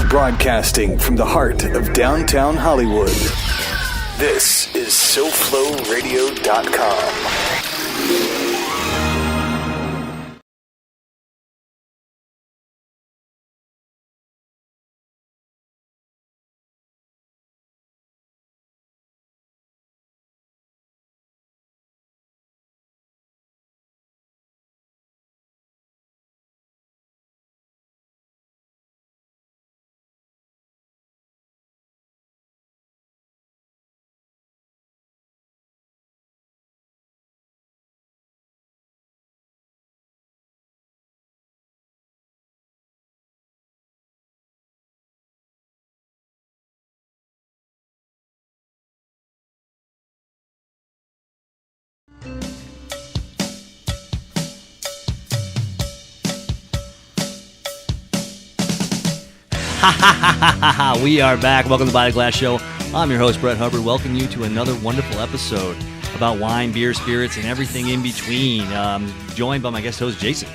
Broadcasting from the heart of downtown Hollywood. This is SoFloRadio.com. We are back. Welcome to the Body Glass Show. I'm your host, Brett Hubbard. Welcome you to another wonderful episode about wine, beer, spirits, and everything in between. Joined by my guest host, Jason.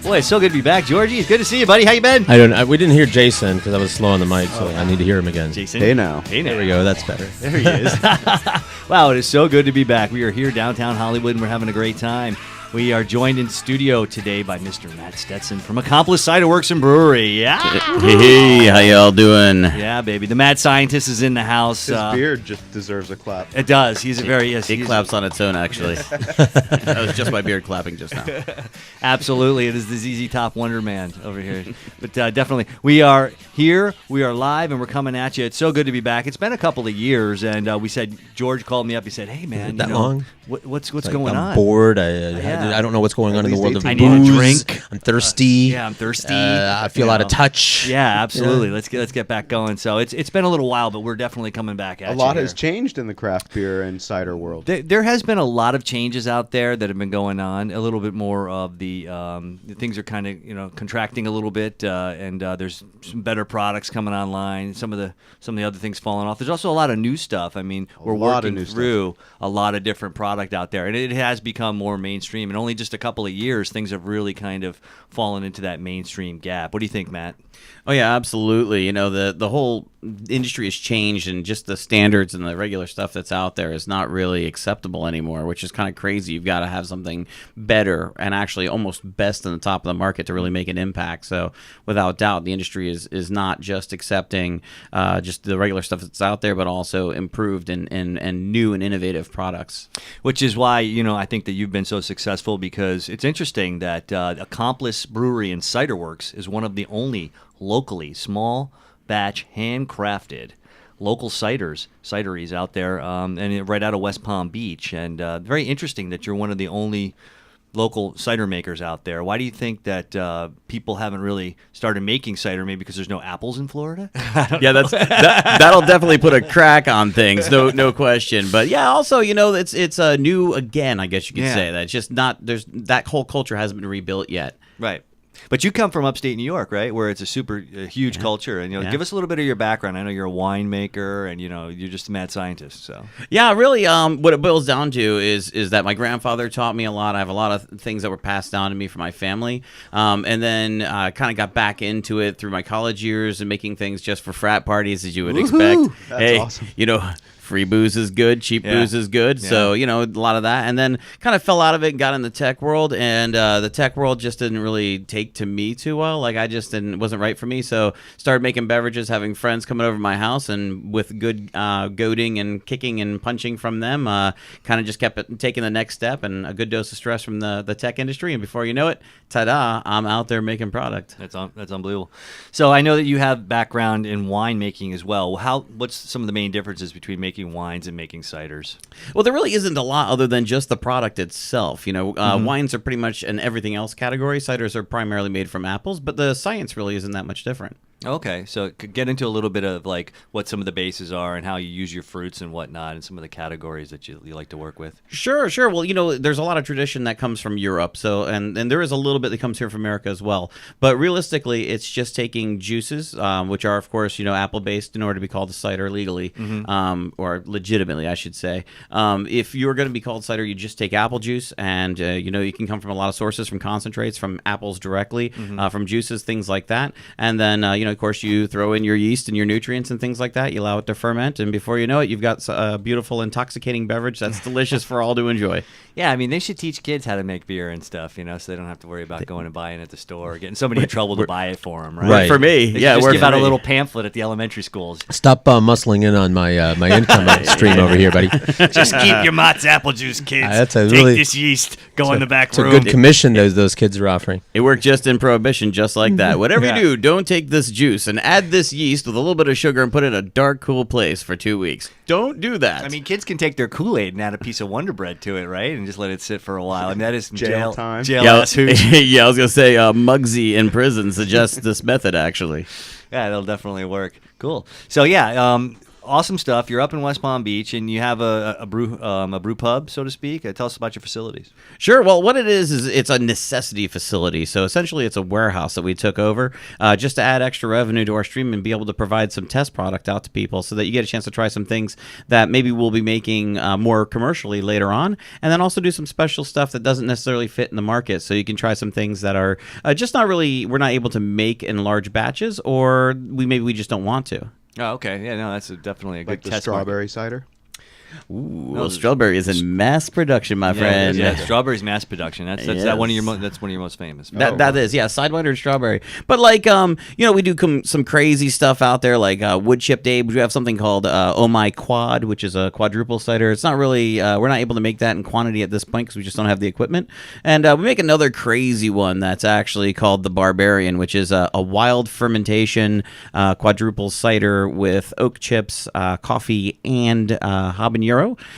Boy, it's so good to be back. Georgie, it's good to see you, buddy. How you been? We didn't hear Jason because I was slow on the mic, so I need to hear him again. Jason. Hey now. There we go. That's better. There he is. Wow, it is so good to be back. We are here downtown Hollywood, and we're having a great time. We are joined in studio today by Mr. Matt Stestson from Accomplice Ciderworks and Brewery. Yeah. Hey, how y'all doing? Yeah, baby. The mad scientist is in the house. His beard just deserves a clap. It does. He's a very... Yes, It claps on its own, actually. That was just my beard clapping just now. Absolutely. It is the ZZ Top Wonder Man over here. But definitely, we are here, we are live, and we're coming at you. It's so good to be back. It's been a couple of years, and we said, George called me up. He said, hey, man, long? What's going on? I'm bored. I don't know what's going on in the world of booze. I need a drink. I'm thirsty. Yeah, I'm thirsty. I feel out of touch. Yeah, absolutely. Yeah. Let's get back going. So it's been a little while, but we're definitely coming back at you. A lot has changed in the craft beer and cider world. There has been a lot of changes out there that have been going on. A little bit more of the things are kind of contracting a little bit, and there's some better products coming online. Some of the other things falling off. There's also a lot of new stuff. I mean, we're working through a lot of different product out there, and it has become more mainstream. And only just a couple of years, things have really kind of fallen into that mainstream gap. What do you think, Matt? Oh, yeah, absolutely. The whole industry has changed, and just the standards and the regular stuff that's out there is not really acceptable anymore, which is kind of crazy. You've got to have something better and actually almost best in the top of the market to really make an impact. So without doubt, the industry is not just accepting just the regular stuff that's out there, but also improved and new and innovative products. Which is why, I think that you've been so successful, because it's interesting that Accomplice Brewery and Ciderworks is one of the only locally small batch handcrafted local cideries out there, and right out of West Palm Beach. And very interesting that you're one of the only local cider makers out there. Why do you think that people haven't really started making cider? Maybe because there's no apples in Florida? Yeah, that'll definitely put a crack on things, no question. But yeah, also it's new again, I guess you could say that. It's just not that whole culture hasn't been rebuilt yet. Right. But you come from upstate New York, right, where it's a huge culture. And give us a little bit of your background. I know you're a winemaker, and you're just a mad scientist. So yeah, really, what it boils down to is that my grandfather taught me a lot. I have a lot of things that were passed down to me from my family, and then kind of got back into it through my college years and making things just for frat parties, as you would expect. That's awesome. Free booze is good, cheap booze is good. Yeah. So, a lot of that. And then kind of fell out of it and got in the tech world. And the tech world just didn't really take to me too well. Like, it wasn't right for me. So started making beverages, having friends coming over to my house. And with good goading and kicking and punching from them, kind of just kept taking the next step, and a good dose of stress from the tech industry. And before you know it, ta-da, I'm out there making product. That's unbelievable. So I know that you have background in winemaking as well. What's some of the main differences between making wines and making ciders? Well, there really isn't a lot other than just the product itself. Wines are pretty much an everything else category. Ciders are primarily made from apples, but the science really isn't that much different. Okay, so get into a little bit of like what some of the bases are and how you use your fruits and whatnot, and some of the categories that you like to work with. Sure. Well, there's a lot of tradition that comes from Europe, so and there is a little bit that comes here from America as well. But realistically, it's just taking juices, which are of course apple based in order to be called a cider legally, or legitimately, I should say. If you're going to be called cider, you just take apple juice, and you can come from a lot of sources, from concentrates, from apples directly, from juices, things like that, and then of course, you throw in your yeast and your nutrients and things like that. You allow it to ferment, and before you know it, you've got a beautiful, intoxicating beverage that's delicious for all to enjoy. Yeah, I mean, they should teach kids how to make beer and stuff, so they don't have to worry about going and buying it at the store or getting somebody in trouble to buy it for them, right? Right. For me, They yeah, should just work give for out a me. little pamphlet at the elementary schools. Stop muscling in on my my income stream over here, buddy. Just keep your Mott's apple juice, kids. That's a Take really- this yeast, go in the back It's a room. good commission those kids are offering. It worked just in Prohibition, just like that. Whatever you do, don't take this juice and add this yeast with a little bit of sugar and put it in a dark, cool place for 2 weeks. Don't do that. I mean, kids can take their Kool-Aid and add a piece of Wonder Bread to it, right? And just let it sit for a while. I mean, that is Jail time. Jail yeah, ass hooch. yeah, I was gonna say Muggsy in prison suggests this method actually. Yeah, it'll definitely work. Cool. So yeah, awesome stuff. You're up in West Palm Beach, and you have a brew pub, so to speak. Tell us about your facilities. Sure. Well, what it is it's a necessity facility. So essentially, it's a warehouse that we took over just to add extra revenue to our stream and be able to provide some test product out to people, so that you get a chance to try some things that maybe we'll be making more commercially later on, and then also do some special stuff that doesn't necessarily fit in the market. So you can try some things that are just not really we're not able to make in large batches, or we just don't want to. Oh, okay. Yeah, no, that's definitely a Like good the test market. strawberry cider. Ooh, well, strawberry is in mass production, my Yeah, friend. yeah, strawberry's mass production. That's Yes. one of your that's one of your most famous. That is, yeah, Sidewinder and strawberry. But like, we do some crazy stuff out there, like wood chip day. We have something called Oh My Quad, which is a quadruple cider. It's not really, we're not able to make that in quantity at this point because we just don't have the equipment. And we make another crazy one that's actually called the Barbarian, which is a wild fermentation quadruple cider with oak chips, coffee, and habanero.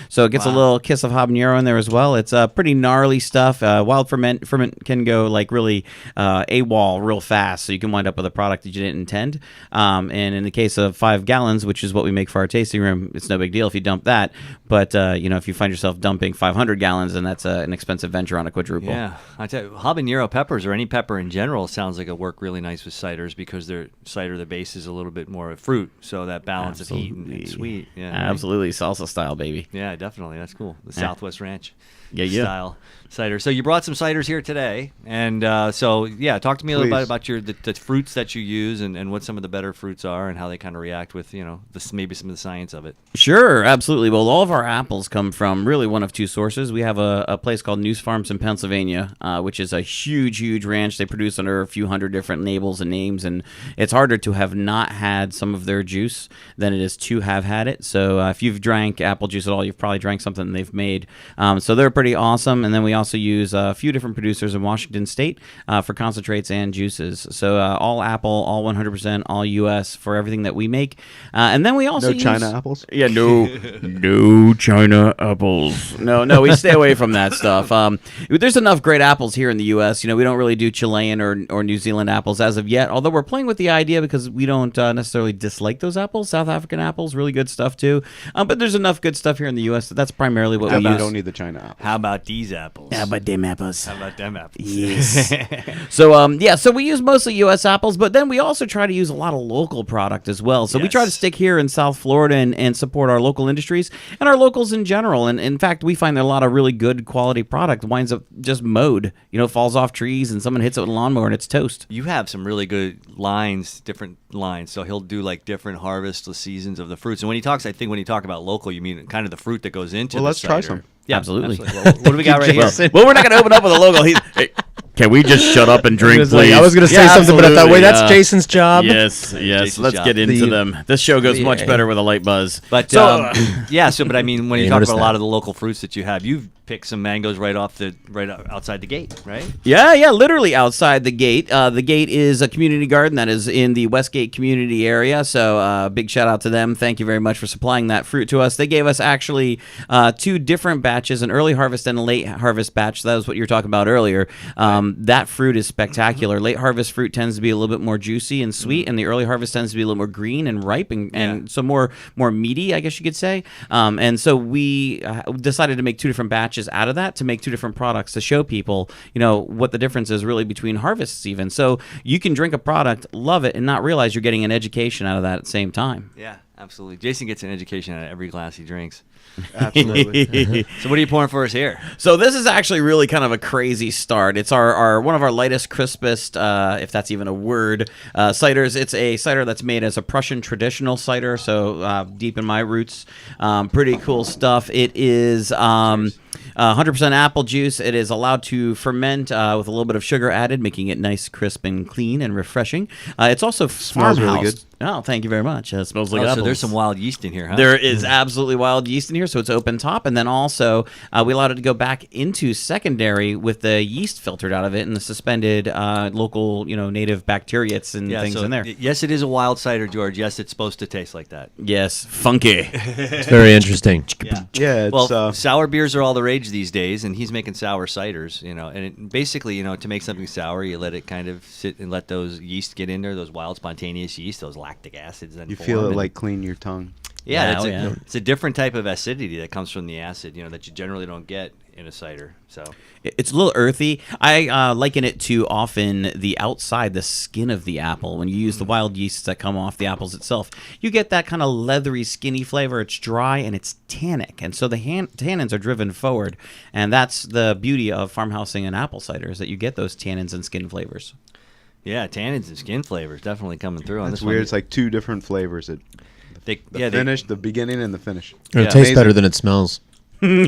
So it gets a little kiss of habanero in there as well. It's pretty gnarly stuff. Wild ferment can go like really AWOL real fast, so you can wind up with a product that you didn't intend. And in the case of 5 gallons, which is what we make for our tasting room, it's no big deal if you dump that. But if you find yourself dumping 500 gallons, then that's an expensive venture on a quadruple. Yeah, I tell you, habanero peppers or any pepper in general sounds like it work really nice with ciders because the base is a little bit more of fruit, so that balance of heat and sweet. Yeah, Absolutely, salsa style, baby. Yeah, definitely. That's cool. The Southwest Ranch Yeah. style cider. So you brought some ciders here today, and talk to me a little bit about the fruits that you use and what some of the better fruits are and how they kind of react with maybe some of the science of it. Sure, absolutely. Well, all of our apples come from really one of two sources. We have a place called News Farms in Pennsylvania, which is a huge ranch. They produce under a few hundred different labels and names, and it's harder to have not had some of their juice than it is to have had it. So if you've drank apple juice at all, you've probably drank something they've made. So they're pretty awesome. And then we also use a few different producers in Washington State for concentrates and juices. So all apple, all 100%, all U.S. for everything that we make. And then we also No China apples? Yeah, no China apples. No, we stay away from that stuff. There's enough great apples here in the U.S. We don't really do Chilean or New Zealand apples as of yet, although we're playing with the idea because we don't necessarily dislike those apples. South African apples, really good stuff too. But there's enough good stuff here in the U.S. That's primarily what we You use. don't need the China apples. How about these apples? How about them apples? How about them apples? Yes. So we use mostly U.S. apples, but then we also try to use a lot of local product as well. So we try to stick here in South Florida and support our local industries and our locals in general. And in fact, we find that a lot of really good quality product winds up just mowed, falls off trees and someone hits it with a lawnmower and it's toast. You have some really good different lines. So he'll do like different harvest seasons of the fruits. And when I think when you talk about local, you mean kind of the fruit that goes into Well, the let's try cider. some. Yeah, Absolutely. Well, what do we got right here? Well, we're not going to open up with a local. Hey, can we just shut up and drink, please? I was going to say something, but I thought, wait, that's Jason's job. Yes. Jason's Let's job. get into them. This show goes much better with a light buzz. But but I mean, when you You talk noticed about a that. lot of the local fruits that you have, you've picked some mangoes right outside the gate, right? Yeah, literally outside the gate. The gate is a community garden that is in the Westgate community area. So big shout out to them. Thank you very much for supplying that fruit to us. They gave us actually 2 different batches, an early harvest and a late harvest batch. That was what you were talking about earlier. That fruit is spectacular. Late harvest fruit tends to be a little bit more juicy and sweet, and the early harvest tends to be a little more green and ripe and so more meaty, I guess you could say. And so we decided to make 2 different batches out of that to make 2 different products to show people, what the difference is really between harvests even. So you can drink a product, love it, and not realize you're getting an education out of that at the same time. Yeah. Absolutely. Jason gets an education out of every glass he drinks. Absolutely. So what are you pouring for us here? So this is actually really kind of a crazy start. It's our one of our lightest, crispest, if that's even a word, ciders. It's a cider that's made as a Prussian traditional cider, so deep in my roots. Pretty cool stuff. It is 100% apple juice. It is allowed to ferment with a little bit of sugar added, making it nice, crisp, and clean and refreshing. It's also Smells really farmhouse. good. Oh, thank you very much. It smells like apples. So there's some wild yeast in here, huh? There is absolutely wild yeast in here, so it's open top. And then also, we allowed it to go back into secondary with the yeast filtered out of it and the suspended local, native bacteriates and things in there. Yes, it is a wild cider, George. Yes, it's supposed to taste like that. Yes, funky. It's very interesting. Yeah, it's Well, sour beers are all the rage these days, and he's making sour ciders, and it, basically, to make something sour, you let it kind of sit and let those yeast get in there, those wild spontaneous yeast, those lactic acids. Then you form, feel it and- like clean your tongue. Yeah, Yeah, it's a different type of acidity that comes from the acid, that you generally don't get in a cider. So It's a little earthy. I liken it to often the outside, the skin of the apple. When you use the wild yeasts that come off the apples itself, you get that kind of leathery, skinny flavor. It's dry and it's tannic, and so the tannins are driven forward, and that's the beauty of farmhousing and apple cider is that you get those tannins and skin flavors. yeah, tannins and skin flavors definitely coming through on That's this weird. one. It's like two different flavors. The finish, the beginning, and the finish. It Yeah. tastes Amazing. better than it smells. Where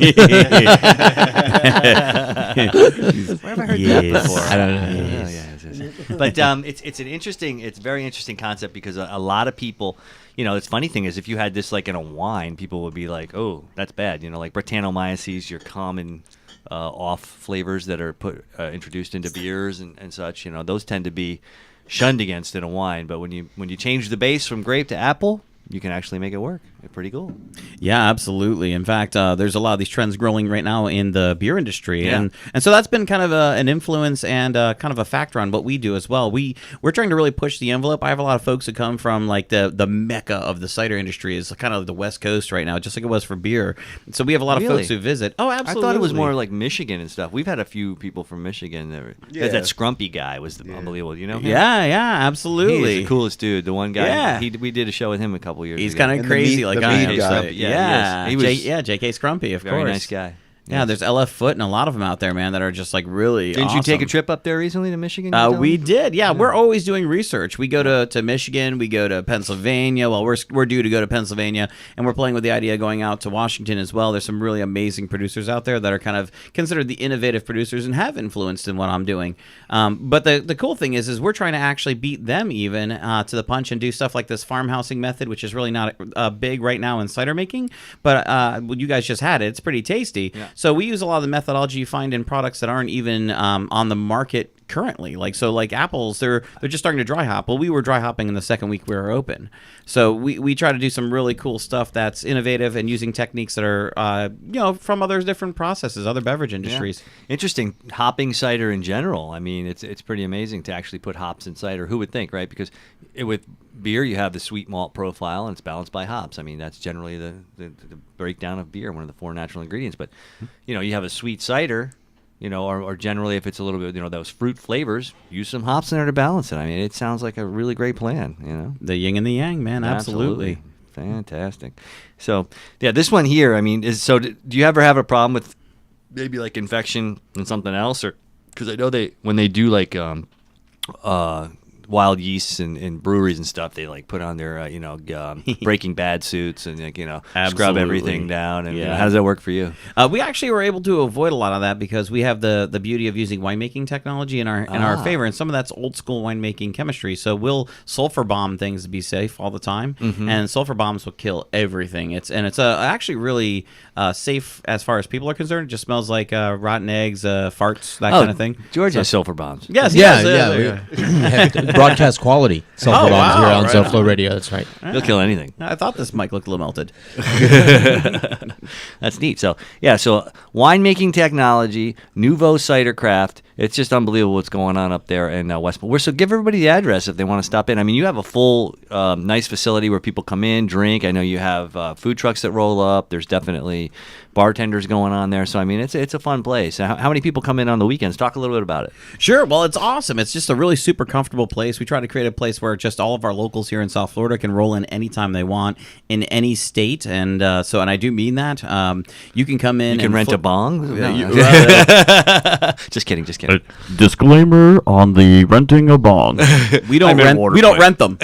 have I heard that before? I don't know. Oh, yeah, yes. But it's an interesting, it's a very interesting concept because a lot of people, it's funny thing is if you had this like in a wine, people would be like, oh, that's bad. Like Brettanomyces, your common off flavors that are introduced into beers and such. Those tend to be shunned against in a wine. But when you change the base from grape to apple, you can actually make it work. It's pretty cool. Yeah, absolutely. In fact, there's a lot of these trends growing right now in the beer industry, Yeah. and so that's been kind of an influence and kind of a factor on what we do as well. We're trying to really push the envelope. I have a lot of folks who come from like the mecca of the cider industry is kind of the West Coast right now, just like it was for beer. So we have a lot of Really? folks who visit. Oh, I absolutely. thought it was more like Michigan and stuff. We've had a few people from Michigan. Yeah. That Scrumpy guy was unbelievable. You know him? Yeah, absolutely. He's the coolest dude. The one guy. Yeah. We did a show with him a couple years He's ago. kind of And the crazy, meat- like the I meat am. guy. So, Yeah, yeah, he was J.K. Scrumpy, of very course. nice guy. Yeah, there's LF Foot and a lot of them out there, man, that are just like really Didn't you take a awesome. trip up there recently to Michigan? you were We telling me? did, yeah. We're always doing research. We go to Michigan, we go to Pennsylvania. Well, we're due to go to Pennsylvania, and we're playing with the idea of going out to Washington as well. There's some really amazing producers out there that are kind of considered the innovative producers and have influenced in what I'm doing. But the cool thing is we're trying to actually beat them even to the punch and do stuff like this farmhousing method, which is really not big right now in cider making. But you guys just had it. It's pretty tasty. Yeah. So we use a lot of the methodology you find in products that aren't even on the market currently. Like apples, they're just starting to dry hop. Well, we were dry hopping in the second week we were open. So we try to do some really cool stuff that's innovative and using techniques that are from other different processes, other beverage industries. Yeah. Interesting. Hopping cider in general. I mean, it's pretty amazing to actually put hops in cider. Who would think, right? Because with beer, you have the sweet malt profile, and it's balanced by hops. I mean, that's generally the breakdown of beer, one of the 4 natural ingredients. But, you have a sweet cider, or generally if it's a little bit, those fruit flavors, use some hops in there to balance it. I mean, it sounds like a really great plan, The yin and the yang, man. Absolutely. Fantastic. So, yeah, this one here, I mean, do you ever have a problem with maybe like infection and something else? Or because I know when they do like wild yeasts and breweries and stuff, they like put on their Breaking Bad suits and scrub Absolutely. everything down. And Yeah. how does that work for you? We actually were able to avoid a lot of that because we have the beauty of using winemaking technology in our favor, and some of that's old school winemaking chemistry. So we'll sulfur bomb things to be safe all the time, and sulfur bombs will kill everything. It's actually really safe as far as people are concerned. It just smells like rotten eggs, farts, that kind of thing. George has sulfur bombs. Yes, Yeah, yes, yeah. Broadcast quality sulfur bombs wow, here on right Self-Flow on. Radio. That's right. He'll kill anything. I thought this mic looked a little melted. That's neat. So winemaking technology, Nouveau Cider Craft, It's just unbelievable what's going on up there in Westport. So give everybody the address if they want to stop in. I mean, you have a full, nice facility where people come in, drink. I know you have food trucks that roll up. There's definitely bartenders going on there. So, I mean, it's a fun place. How many people come in on the weekends? Talk a little bit about it. Sure. Well, it's awesome. It's just a really super comfortable place. We try to create a place where just all of our locals here in South Florida can roll in anytime they want in any state. And and I do mean that. You can come in. You can rent a bong? No. Just kidding. Disclaimer on the renting a bong. We don't rent them.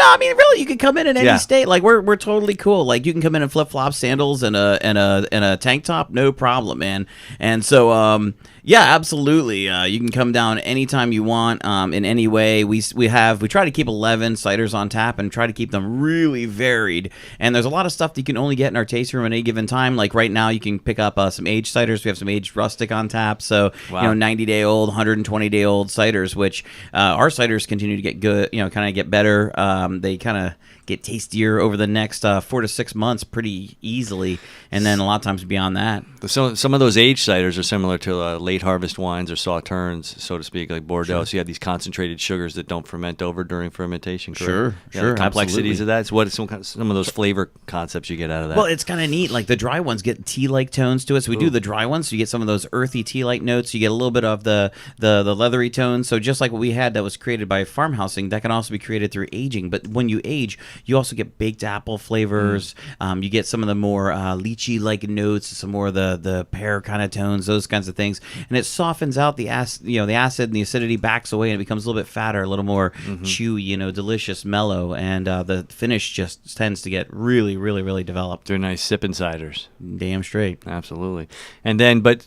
I mean, really, you can come in any state. Like we're totally cool. Like you can come in flip flops, sandals, and a tank top, no problem, man. And so, absolutely, you can come down anytime you want, in any way. We try to keep 11 ciders on tap and try to keep them really varied. And there's a lot of stuff that you can only get in our tasting room at any given time. Like right now, you can pick up some aged ciders. We have some aged rustic on tap. So 90-day-old, 120-day-old ciders, which our ciders continue to get good. Kind of get better. They kind of get tastier over the next 4 to 6 months pretty easily, and then a lot of times beyond that. So some of those aged ciders are similar to late harvest wines or sauternes, so to speak, like Bordeaux. Sure. So you have these concentrated sugars that don't ferment over during fermentation. Correct? Sure. The complexities of that. So what are some of those flavor concepts you get out of that? Well, it's kind of neat. Like the dry ones get tea-like tones to it. So we do the dry ones, so you get some of those earthy tea-like notes. You get a little bit of the leathery tones. So just like what we had that was created by farmhousing, that can also be created through aging. But when you age, you also get baked apple flavors. You get some of the more lychee-like notes, some more of the pear kind of tones, those kinds of things, and it softens out the acid. The acid and the acidity backs away, and it becomes a little bit fatter, a little more chewy. Delicious, mellow, and the finish just tends to get really, really, really developed. They're nice sipping ciders. Damn straight. Absolutely. And then, but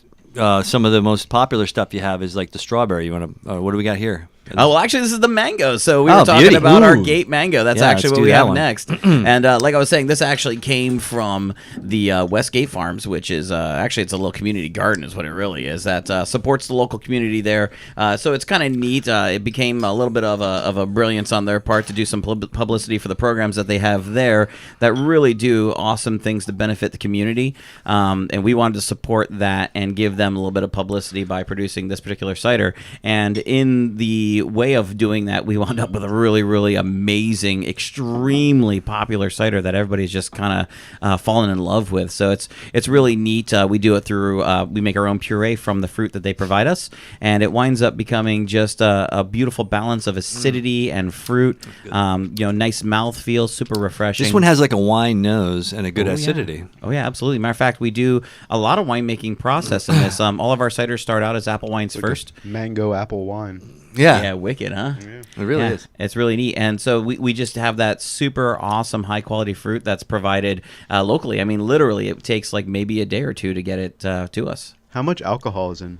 some of the most popular stuff you have is like the strawberry. You want to? What do we got here? Oh, well, actually, this is the mango. So we were talking about our gate mango. That's actually what we have next. And like I was saying, this actually came from the West Gate Farms, which is actually it's a little community garden is what it really is, that supports the local community there. So it's kind of neat. It became a little bit of a brilliance on their part to do some publicity for the programs that they have there that really do awesome things to benefit the community. And we wanted to support that and give them a little bit of publicity by producing this particular cider. And in the way of doing that, we wound up with a really, really amazing, extremely popular cider that everybody's just kind of fallen in love with. So it's really neat. We do it through we make our own puree from the fruit that they provide us, and it winds up becoming just a beautiful balance of acidity and fruit. Nice mouthfeel, super refreshing. This one has like a wine nose and a good acidity. Yeah. Oh yeah, absolutely. Matter of fact, we do a lot of winemaking process in this. All of our ciders start out as apple wines first. Mango apple wine. Yeah, wicked, huh? Yeah. It really is. It's really neat. And so we just have that super awesome high quality fruit that's provided locally. I mean, literally, it takes like maybe a day or two to get it to us. How much alcohol is in?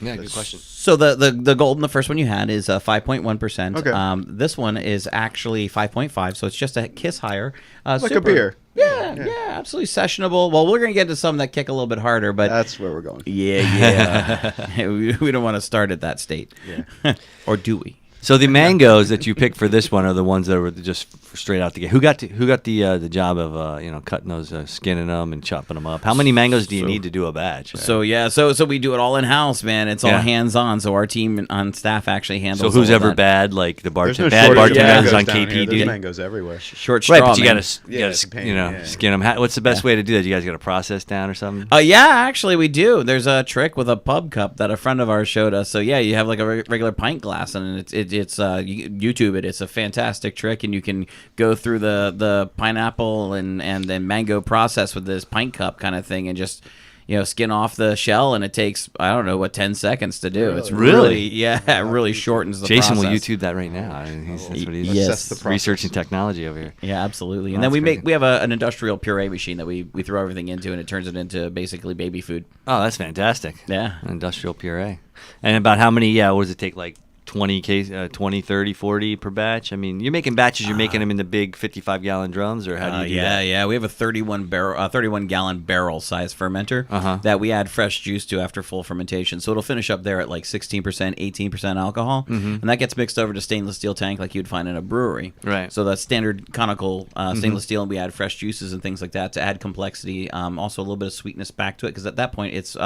Yeah, good question. So the golden, the first one you had, is 5.1%. Okay. This one is actually 5.5, so it's just a kiss higher. Like a beer. Yeah, absolutely sessionable. Well, we're going to get to some that kick a little bit harder, but that's where we're going. Yeah. we don't want to start at that state. Yeah. Or do we? So the mangoes that you picked for this one are the ones that were just straight out the gate. Who got the job of cutting those, skinning them and chopping them up? How many mangoes do you need to do a batch? So we do it all in house, man. It's all hands on. So our team on staff actually handles. So who's ever bad, like the bad bartenders on KP? Here. There's mangoes everywhere. Short straw, right? But you got to skin them. What's the best way to do that? You guys got a process down or something? Actually we do. There's a trick with a pub cup that a friend of ours showed us. So you have like a regular pint glass, and it's YouTube it. It's a fantastic trick, and you can go through the pineapple and then mango process with this pint cup kind of thing, and just skin off the shell, and it takes 10 seconds to do. It's really it really shortens the Jason process. will YouTube that right now. That's what he's yes. researching technology over here. Yeah, absolutely. And then we have an industrial puree machine that we throw everything into, and it turns it into basically baby food. Oh, that's fantastic. Yeah, industrial puree. And about how many? What does it take? Like 20, 30, 40 per batch? I mean, you're making batches. You're making them in the big 55-gallon drums, or how do you do that? Yeah. We have a 31-gallon barrel size fermenter that we add fresh juice to after full fermentation. So it'll finish up there at like 16%, 18% alcohol, and that gets mixed over to stainless steel tank like you'd find in a brewery. Right. So that's standard conical stainless steel, and we add fresh juices and things like that to add complexity. Also a little bit of sweetness back to it, because at that point it's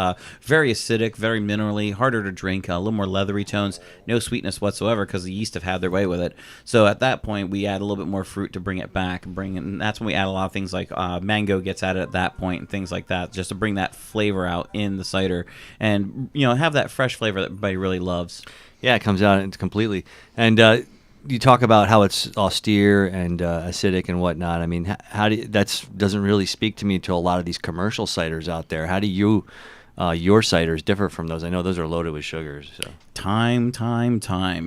very acidic, very minerally, harder to drink, a little more leathery tones, no sweetness whatsoever because the yeast have had their way with it. So at that point we add a little bit more fruit to bring it back, and that's when we add a lot of things like mango gets added at that point and things like that, just to bring that flavor out in the cider and have that fresh flavor that everybody really loves. Yeah, it comes out completely. And you talk about how it's austere and acidic and whatnot. I mean, that doesn't really speak to me to a lot of these commercial ciders out there. How do your ciders differ from those? I know those are loaded with sugars. So. Time,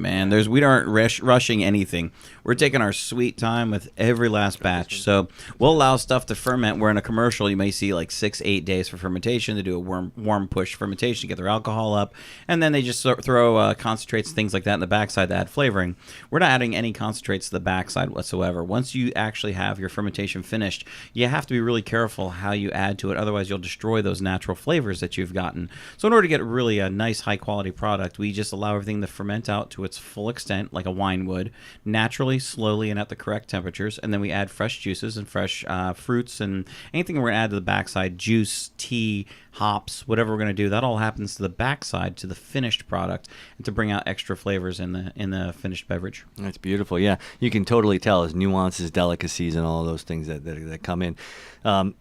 man. We aren't rushing anything. We're taking our sweet time with every last batch. So we'll allow stuff to ferment, where in a commercial you may see like 6-8 days for fermentation. They do a warm push fermentation to get their alcohol up, and then they just throw concentrates, things like that in the backside to add flavoring. We're not adding any concentrates to the backside whatsoever. Once you actually have your fermentation finished, you have to be really careful how you add to it. Otherwise you'll destroy those natural flavors that you've gotten. So in order to get really a nice high quality product, we just allow everything to ferment out to its full extent like a wine would, naturally, slowly, and at the correct temperatures, and then we add fresh juices and fresh fruits and anything we're going to add to the backside, juice, tea, hops, whatever we're going to do, that all happens to the backside, to the finished product, and to bring out extra flavors in the finished beverage. That's beautiful. Yeah, you can totally tell there's nuances, delicacies, and all those things that come in.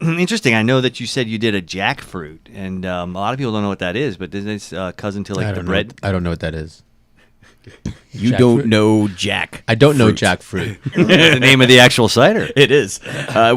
Interesting. I know that you said you did a jackfruit, and a lot of people don't know what that is, but this is cousin to like the bread. I don't know what that is. You don't know jack. I don't know jackfruit. That's the name of the actual cider. It is.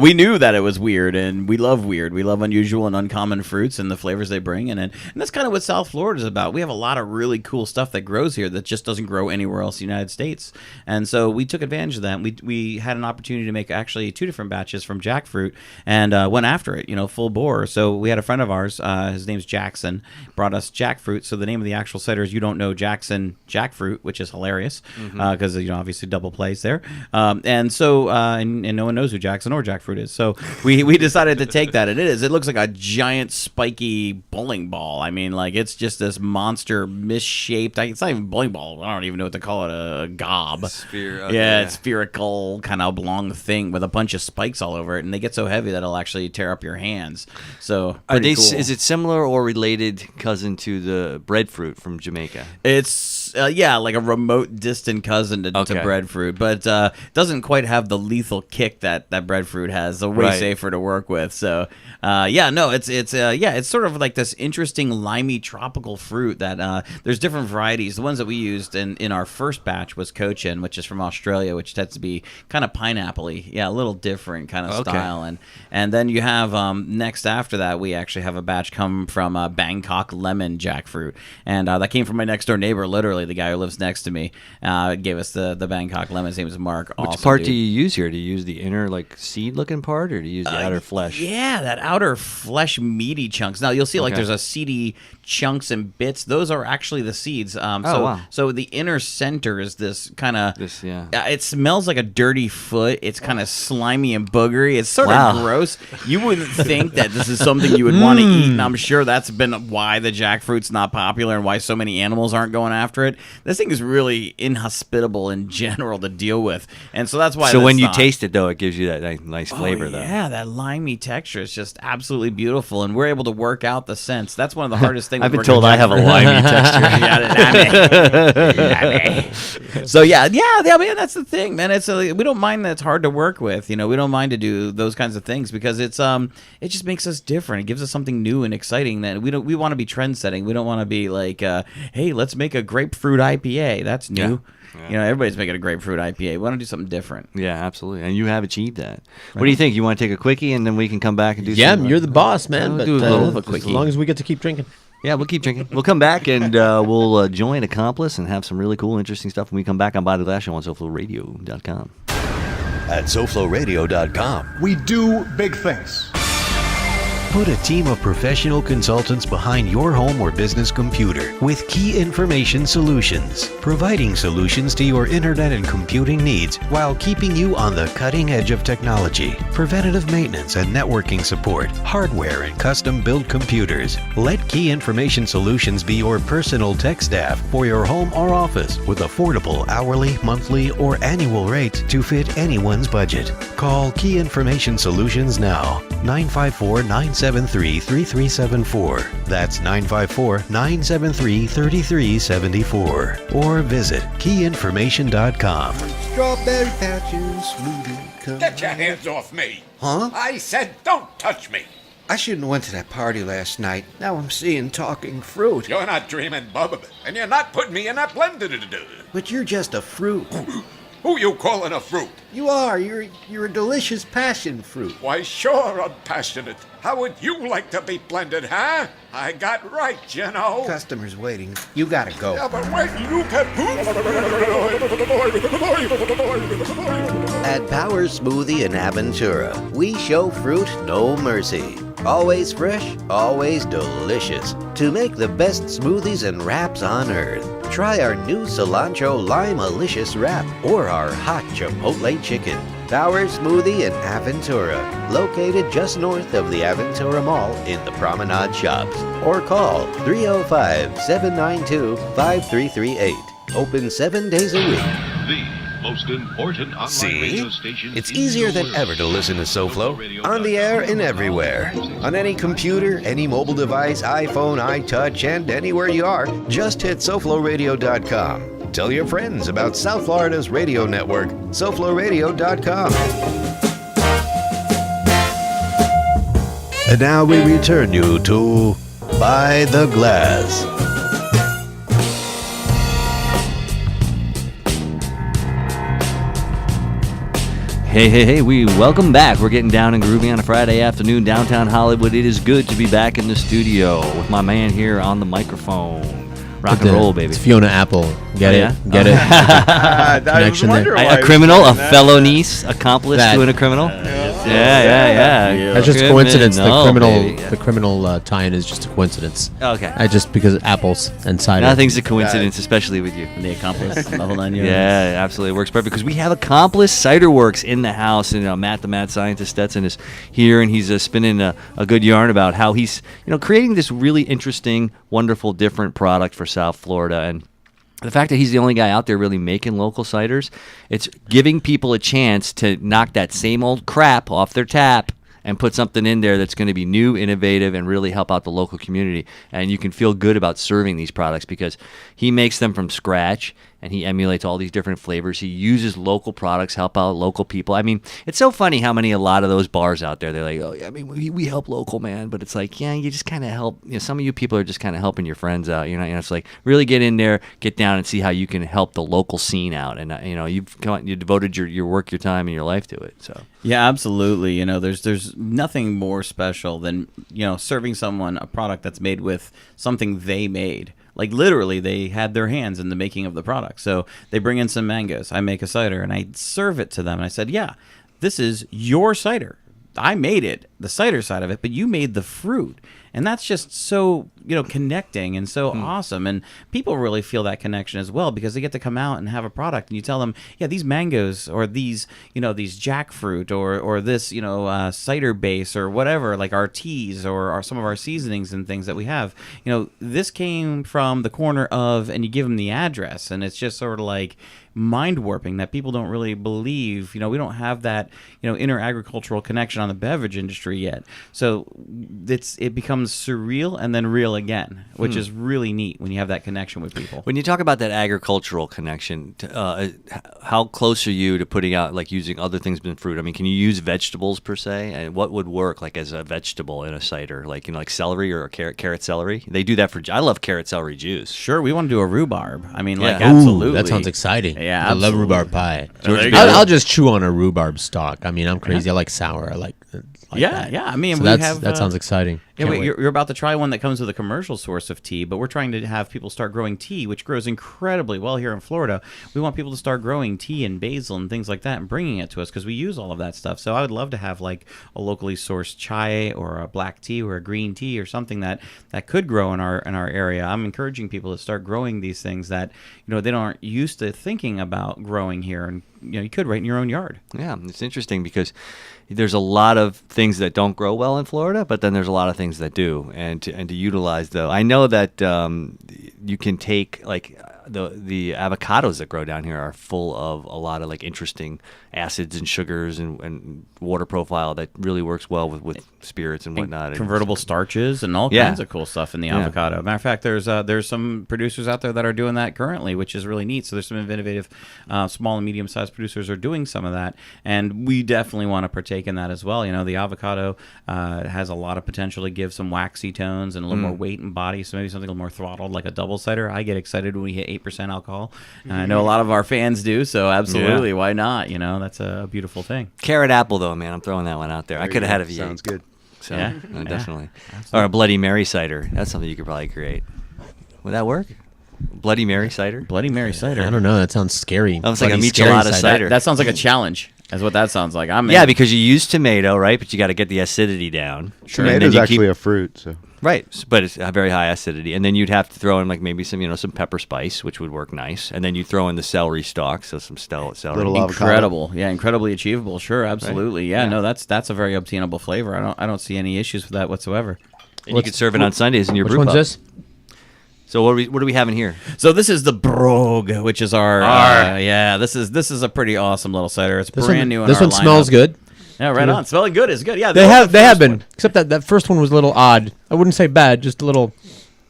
We knew that it was weird, and we love weird. We love unusual and uncommon fruits and the flavors they bring in. And that's kind of what South Florida is about. We have a lot of really cool stuff that grows here that just doesn't grow anywhere else in the United States. And so we took advantage of that. We had an opportunity to make actually 2 different batches from jackfruit and went after it, full bore. So we had a friend of ours, his name's Jackson, brought us jackfruit. So the name of the actual cider is You Don't Know Jackson Jackfruit, which is hilarious because obviously double plays there, and so and no one knows who Jackson or jackfruit is. So we decided to take that, and it looks like a giant spiky bowling ball. I mean, like it's just this monster misshaped. It's not even a bowling ball. I don't even know what to call it. A gob. Sphere. Okay, yeah, it's spherical kind of oblong thing with a bunch of spikes all over it, and they get so heavy that it'll actually tear up your hands. So are they? Cool. Is it similar or related cousin to the breadfruit from Jamaica? It's like a remote, distant cousin to breadfruit, but doesn't quite have the lethal kick that breadfruit has. So way safer to work with. So it's sort of like this interesting limey tropical fruit that there's different varieties. The ones that we used in our first batch was Cochin, which is from Australia, which tends to be kind of pineapple-y. Yeah, a little different kind of style. And then you have next after that, we actually have a batch come from Bangkok lemon jackfruit, and that came from my next door neighbor, literally the guy who lives next to me. Gave us the Bangkok lemon. His name is Mark. Which part do you use here? Do you use the inner seed-looking part, or do you use the outer flesh? Yeah, that outer flesh meaty chunks. Now you'll see there's a seedy chunks and bits. Those are actually the seeds. Wow. So the inner center is this kind of. Yeah. It smells like a dirty foot. It's kind of slimy and boogery. It's sort of gross. You wouldn't think that this is something you would want to eat, and I'm sure that's been why the jackfruit's not popular and why so many animals aren't going after it. This thing is really inhospitable in general to deal with, and so that's why. So when you taste it, though, it gives you that nice flavor, though. Yeah, that limey texture is just absolutely beautiful, and we're able to work out the scents. That's one of the hardest things. I've been told I have a limey texture. So yeah, man, that's the thing, man. We don't mind that it's hard to work with. We don't mind to do those kinds of things because it just makes us different. It gives us something new and exciting. That we want to be trend setting. We don't want to be like, hey, let's make a grapefruit IPA. That's new. Yeah. Everybody's making a grapefruit IPA. We want to do something different. Yeah, absolutely. And you have achieved that. What do you think? You want to take a quickie and then we can come back and do something? Yeah, you're the boss, man. We'll but do a little of a quickie. As long as we get to keep drinking. Yeah, we'll keep drinking. We'll come back and we'll join Accomplice and have some really cool, interesting stuff when we come back on By the Glass Show on SoFloRadio.com. At SoFloRadio.com. We do big things. Put a team of professional consultants behind your home or business computer with Key Information Solutions, providing solutions to your internet and computing needs while keeping you on the cutting edge of technology. Preventative maintenance and networking support, hardware and custom-built computers. Let Key Information Solutions be your personal tech staff for your home or office with affordable hourly, monthly, or annual rates to fit anyone's budget. Call Key Information Solutions now. 954-973-3374. That's 954-973-3374. Or visit keyinformation.com. Strawberry patches, smoothie. Get your hands off me! Huh? I said don't touch me! I shouldn't have went to that party last night. Now I'm seeing talking fruit. You're not dreaming, Bubba, and you're not putting me in that blender. But you're just a fruit. Who you calling a fruit? You are. You're a delicious passion fruit. Why, sure I'm passionate. How would you like to be blended, huh? I got right, you know. Customers waiting. You gotta go. Yeah, but wait, you can... At Power Smoothie in Aventura, we show fruit no mercy. Always fresh, always delicious. To make the best smoothies and wraps on earth, try our new Cilantro Lime-alicious wrap or our hot Chipotle chicken. Power Smoothie in Aventura, located just north of the Aventura Mall in the Promenade Shops. Or call 305-792-5338. Open 7 days a week. The most important online radio station. It's easier than ever to listen to SoFlo. On the air and everywhere. On any computer, any mobile device, iPhone, iTouch, and anywhere you are, just hit SoFloRadio.com. Tell your friends about South Florida's radio network, SoFloRadio.com. And now we return you to By the Glass. Hey, we welcome back. We're getting down and groovy on a Friday afternoon, downtown Hollywood. It is good to be back in the studio with my man here on the microphone. Rock and roll, baby. It's Fiona Apple. Get it? Get it? Connection there. A criminal, a fellow niece, accomplice doing a criminal. Yeah. That's just coincidence. The criminal tie-in is just a coincidence. Okay. Just because of apples and cider. Nothing's a coincidence, especially with you. And the accomplice level 9 years. Yeah, absolutely. It works perfect because we have Accomplice Cider Works in the house, and Matt, the mad scientist Stestson, is here, and he's spinning a good yarn about how he's creating this really interesting, wonderful, different product for South Florida. And the fact that he's the only guy out there really making local ciders, it's giving people a chance to knock that same old crap off their tap and put something in there that's going to be new, innovative, and really help out the local community. And you can feel good about serving these products because he makes them from scratch, and he emulates all these different flavors. He uses local products, help out local people. I mean, it's so funny how a lot of those bars out there, they're like, oh, yeah, I mean, we help local, man. But it's like, yeah, you just kind of help. Some of you people are just kind of helping your friends out. It's like really get in there, get down, and see how you can help the local scene out. And you devoted your work, your time, and your life to it. So yeah, absolutely. There's nothing more special than serving someone a product that's made with something they made. Like literally, they had their hands in the making of the product. So they bring in some mangoes. I make a cider, and I serve it to them. And I said, yeah, this is your cider. I made it, the cider side of it, but you made the fruit. And that's just so, connecting and so awesome. And people really feel that connection as well because they get to come out and have a product. And you tell them, yeah, these mangoes or these, these jackfruit or this, cider base or whatever, like our teas or some of our seasonings and things that we have, this came from the corner of, and you give them the address. And it's just sort of like mind warping that people don't really believe. We don't have that, inner agricultural connection on the beverage industry yet. So it becomes surreal and then real again, which is really neat when you have that connection with people. When you talk about that agricultural connection, how close are you to putting out, like using other things than fruit? I mean, can you use vegetables per se? And what would work like as a vegetable in a cider? Like, like celery or carrot celery? They do that I love carrot celery juice. Sure, we want to do a rhubarb. I mean, absolutely. Ooh, that sounds exciting. Yeah, I love rhubarb pie. So I'll just chew on a rhubarb stalk. I mean, I'm crazy. I like sour. I like like that. Yeah. I mean, So we that's, have that sounds exciting. Yeah, Can't wait, wait. you're about to try one that comes with a commercial source of tea, but we're trying to have people start growing tea, which grows incredibly well here in Florida. We want people to start growing tea and basil and things like that and bringing it to us because we use all of that stuff. So I would love to have like a locally sourced chai or a black tea or a green tea or something that could grow in our area. I'm encouraging people to start growing these things that they aren't used to thinking about growing here, and you could right in your own yard. Yeah, it's interesting because there's a lot of things that don't grow well in Florida, but then there's a lot of things that do. And to utilize though, I know that you can take like the avocados that grow down here are full of a lot of like interesting acids and sugars and water profile that really works well with spirits and whatnot. Convertible starches and all kinds of cool stuff in the avocado. Matter of fact, there's some producers out there that are doing that currently, which is really neat. So there's some innovative small and medium-sized producers are doing some of that, and we definitely want to partake in that as well. The avocado has a lot of potential to give some waxy tones and a little more weight and body, so maybe something a little more throttled like a double cider. I get excited when we hit 8% alcohol. I know a lot of our fans do, so absolutely, why not? That's a beautiful thing. Carrot apple, though, man, I'm throwing that one out there. I could have had a V8. Sounds good. So, definitely. Or a Bloody Mary cider. That's something you could probably create. Would that work? Bloody Mary cider? Bloody Mary cider. I don't know. That sounds scary. That was like a Bloody scary michelada cider. That sounds like a challenge. That's what that sounds like. Yeah, because you use tomato, right? But you got to get the acidity down. Sure. Tomato's actually a fruit, so. Right, but it's a very high acidity, and then you'd have to throw in like maybe some pepper spice, which would work nice, and then you throw in the celery stalks, so some celery. Incredible, incredibly achievable. Sure, absolutely, right? No, that's a very obtainable flavor. I don't see any issues with that whatsoever. And you could serve it on Sundays in your brew Which pub. one's this? So what are we having here? So this is the Brogue, which is our this is a pretty awesome little cider. It's brand new. This one smells good. Yeah, right on. Smelling good is good. Yeah, they have been. Except that first one was a little odd. I wouldn't say bad, just a little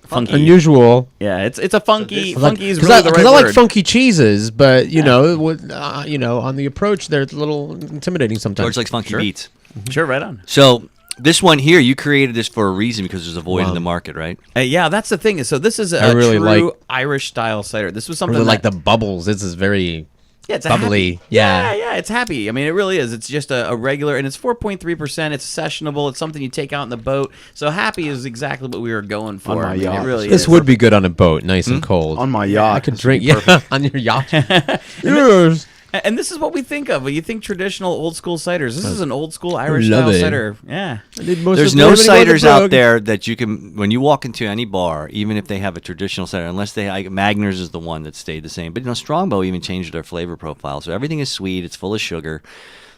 funky, unusual. Yeah, it's a funky. Funky is really the right word. Because I like funky cheeses, but on the approach, they're a little intimidating sometimes. George likes funky beats. Sure, right on. So this one here, you created this for a reason because there's a void in the market, right? Yeah, that's the thing. So this is a true Irish style cider. This was something I really like the bubbles. This is very. Yeah, it's bubbly. Happy. Yeah, it's happy. I mean, it really is. It's just a regular, and it's 4.3%. It's sessionable. It's something you take out in the boat. So happy is exactly what we were going for. On my yacht. It really this is. would be good on a boat, nice and cold. On my yacht. I could drink. Yeah, on your yacht. Yes. And this is what we think of when you think traditional old school ciders. This is an old school Irish style cider. Yeah. There's no ciders out there that you can, when you walk into any bar, even if they have a traditional cider, unless Magners is the one that stayed the same. But Strongbow even changed their flavor profile. So everything is sweet. It's full of sugar.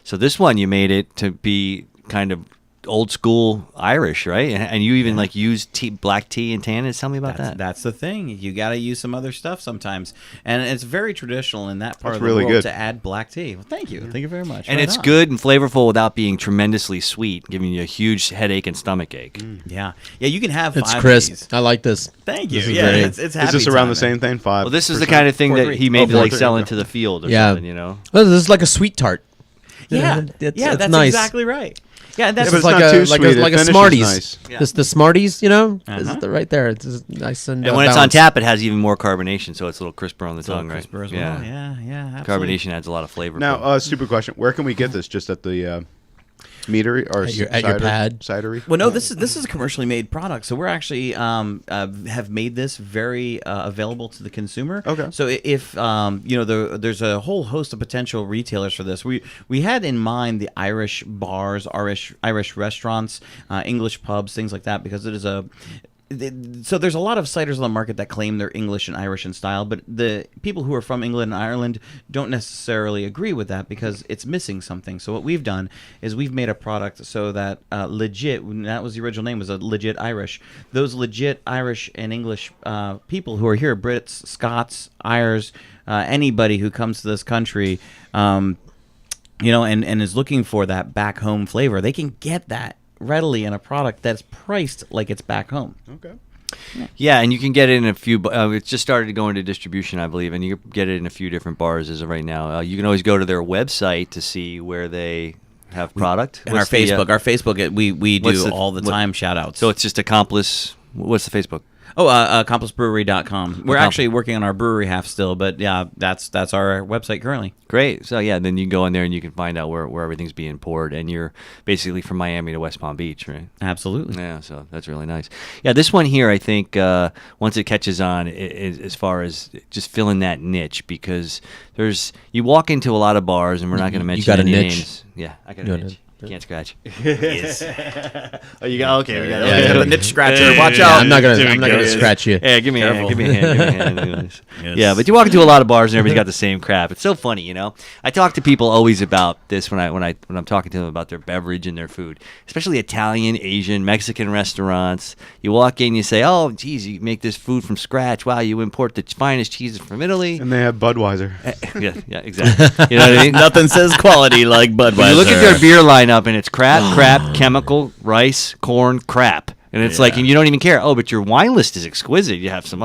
So this one, you made it to be kind of old school Irish, right? And you even use black tea and tannins. Tell me about that. That's the thing. You got to use some other stuff sometimes, and it's very traditional in that part of the really world good. to add black tea. Well, thank you, thank you very much. And it's good and flavorful without being tremendously sweet, giving you a huge headache and stomach ache. Yeah, you can have. It's 5 crisp. of these. I like this. Thank you. This is Yeah, great. it's happy. Is this around time, the same man. thing? 5. Well, this is the kind of thing that he made to sell into the field or something, Well, this is like a sweet tart. Yeah, it's that's nice. exactly right. Yeah, that's but it's like not a too like sweet. a like It a finishes Smarties. nice. Yeah. The Smarties, this is right there. It's just nice and when it's on balanced. tap, it has even more carbonation, so it's a little crisper on the tongue, right? Crisper as well. Yeah, absolutely. Carbonation adds a lot of flavor. Now, stupid question. Where can we get this? Just at the meadery or at your pad? Cidery? Well, no, this is a commercially made product, so we're actually have made this very available to the consumer. Okay. So if there's a whole host of potential retailers for this. We had in mind the Irish bars, Irish restaurants, English pubs, things like that, because it is so there's a lot of ciders on the market that claim they're English and Irish in style, but the people who are from England and Ireland don't necessarily agree with that because it's missing something. So what we've done is we've made a product so that legit, that was the original name, was a legit Irish. Those legit Irish and English people who are here, Brits, Scots, Irish, anybody who comes to this country, and is looking for that back home flavor, they can get that readily in a product that's priced like it's back home. Okay. Yeah, and you can get it in a few. It's just started to go into distribution, I believe, and you can get it in a few different bars as of right now. You can always go to their website to see where they have product. And our Facebook, we do all the time shout outs. So it's just Accomplice. What's the Facebook? AccompliceBrewery.com. We're actually working on our brewery half still, but yeah, that's our website currently. Great. So yeah, then you can go in there and you can find out where everything's being poured, and you're basically from Miami to West Palm Beach, right? Absolutely. Yeah. So that's really nice. Yeah, this one here, I think once it catches on, as far as just filling that niche, because you walk into a lot of bars, and we're not going to mention you got any a niche? names. Yeah, I got a niche. Can't scratch. Yes. Oh, you got okay. We got a niche scratcher. Watch out. I'm not gonna scratch you. Yeah, give me a hand. Give me a hand. Yes. Yeah, but you walk into a lot of bars and everybody's got the same crap. It's so funny, you know. I talk to people always about this when I'm talking to them about their beverage and their food, especially Italian, Asian, Mexican restaurants. You walk in, you say, "Oh, geez, you make this food from scratch. Wow, you import the finest cheeses from Italy." And they have Budweiser. Yeah, exactly. You know what I mean? Nothing says quality like Budweiser. You look at their beer lineup and it's crap, chemical, rice, corn, crap. And it's like, and you don't even care. Oh, but your wine list is exquisite. You have some,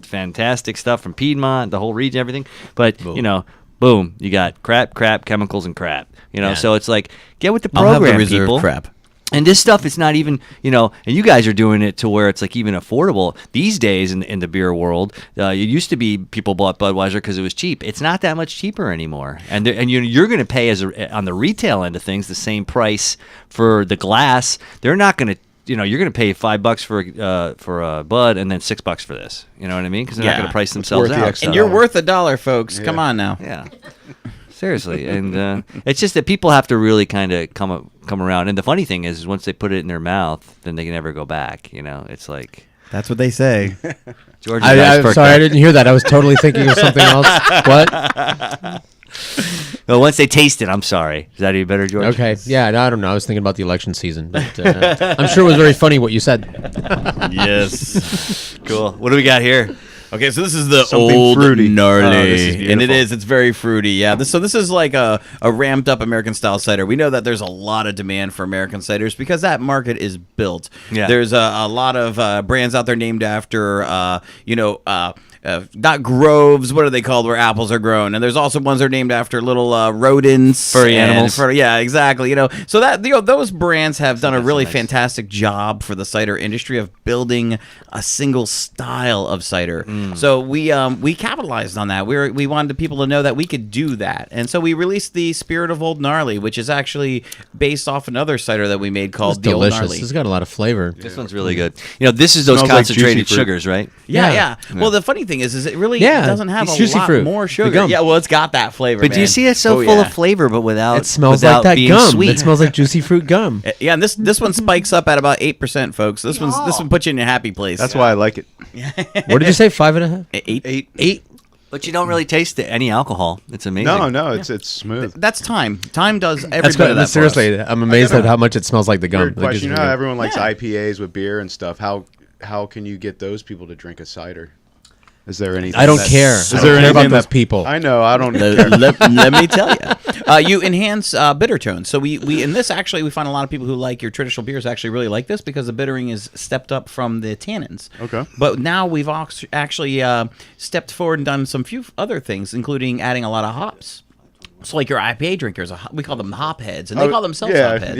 fantastic stuff from Piedmont, the whole region, everything. But, boom, you got crap, chemicals, and crap. So it's like, get with the program, I'll have the reserve people. Crap. And this stuff is not even, and you guys are doing it to where it's like even affordable. These days in the beer world, it used to be people bought Budweiser because it was cheap. It's not that much cheaper anymore. And you're going to pay on the retail end of things the same price for the glass. They're not going to, you're going to pay $5 for a Bud and then $6 for this. You know what I mean? Because they're not going to price themselves out. And you're worth $1, folks. Yeah. Come on now. Yeah. Seriously, and it's just that people have to really kind of come around. And the funny thing is once they put it in their mouth, then they can never go back. It's like that's what they say. George, I'm sorry, I didn't hear that. I was totally thinking of something else. What? Well, once they taste it, I'm sorry. Is that any better, George? Okay. Yeah, no, I don't know. I was thinking about the election season, but I'm sure it was very funny what you said. Yes. Cool. What do we got here? Okay, so this is the Something old fruity. gnarly, and it's very fruity. Yeah, this is like a ramped up American style cider. We know that there's a lot of demand for American ciders because that market is built. Yeah. There's a lot of brands out there named after not groves. What are they called? Where apples are grown, and there's also ones that are named after little rodents, furry animals. Yeah, exactly. So that those brands have done a really fantastic job for the cider industry of building a single style of cider. So we capitalized on that. We wanted people to know that we could do that, and so we released the Spirit of Old Gnarly, which is actually based off another cider that we made called the delicious. Old Gnarly. It's got a lot of flavor. This one's really good. This is those concentrated sugars, right? Yeah. Well, the funny thing is it really doesn't have a lot more sugar. Yeah, well, it's got that flavor. But do you see it's so full of flavor, but without it smells without like that being gum. sweet. It smells like juicy fruit gum. Yeah, and this one spikes up at about 8%, folks. This one puts you in a happy place. That's why I like it. What did you say? 5.5? 8. But you don't really taste any alcohol. It's amazing. No, it's smooth. That's time. Time does every bit of that. Seriously, I'm amazed at how much it smells like the gum. Weird question. You know how everyone likes IPAs with beer and stuff. How can you get those people to drink a cider? Is there anything? I don't care. Is there anything about those people? I know. I don't care. Let me tell you. You enhance bitter tones. So we in this actually we find a lot of people who like your traditional beers actually really like this because the bittering is stepped up from the tannins. Okay. But now we've actually stepped forward and done some few other things, including adding a lot of hops. So like your IPA drinkers, we call them hop heads, and they call themselves hop heads.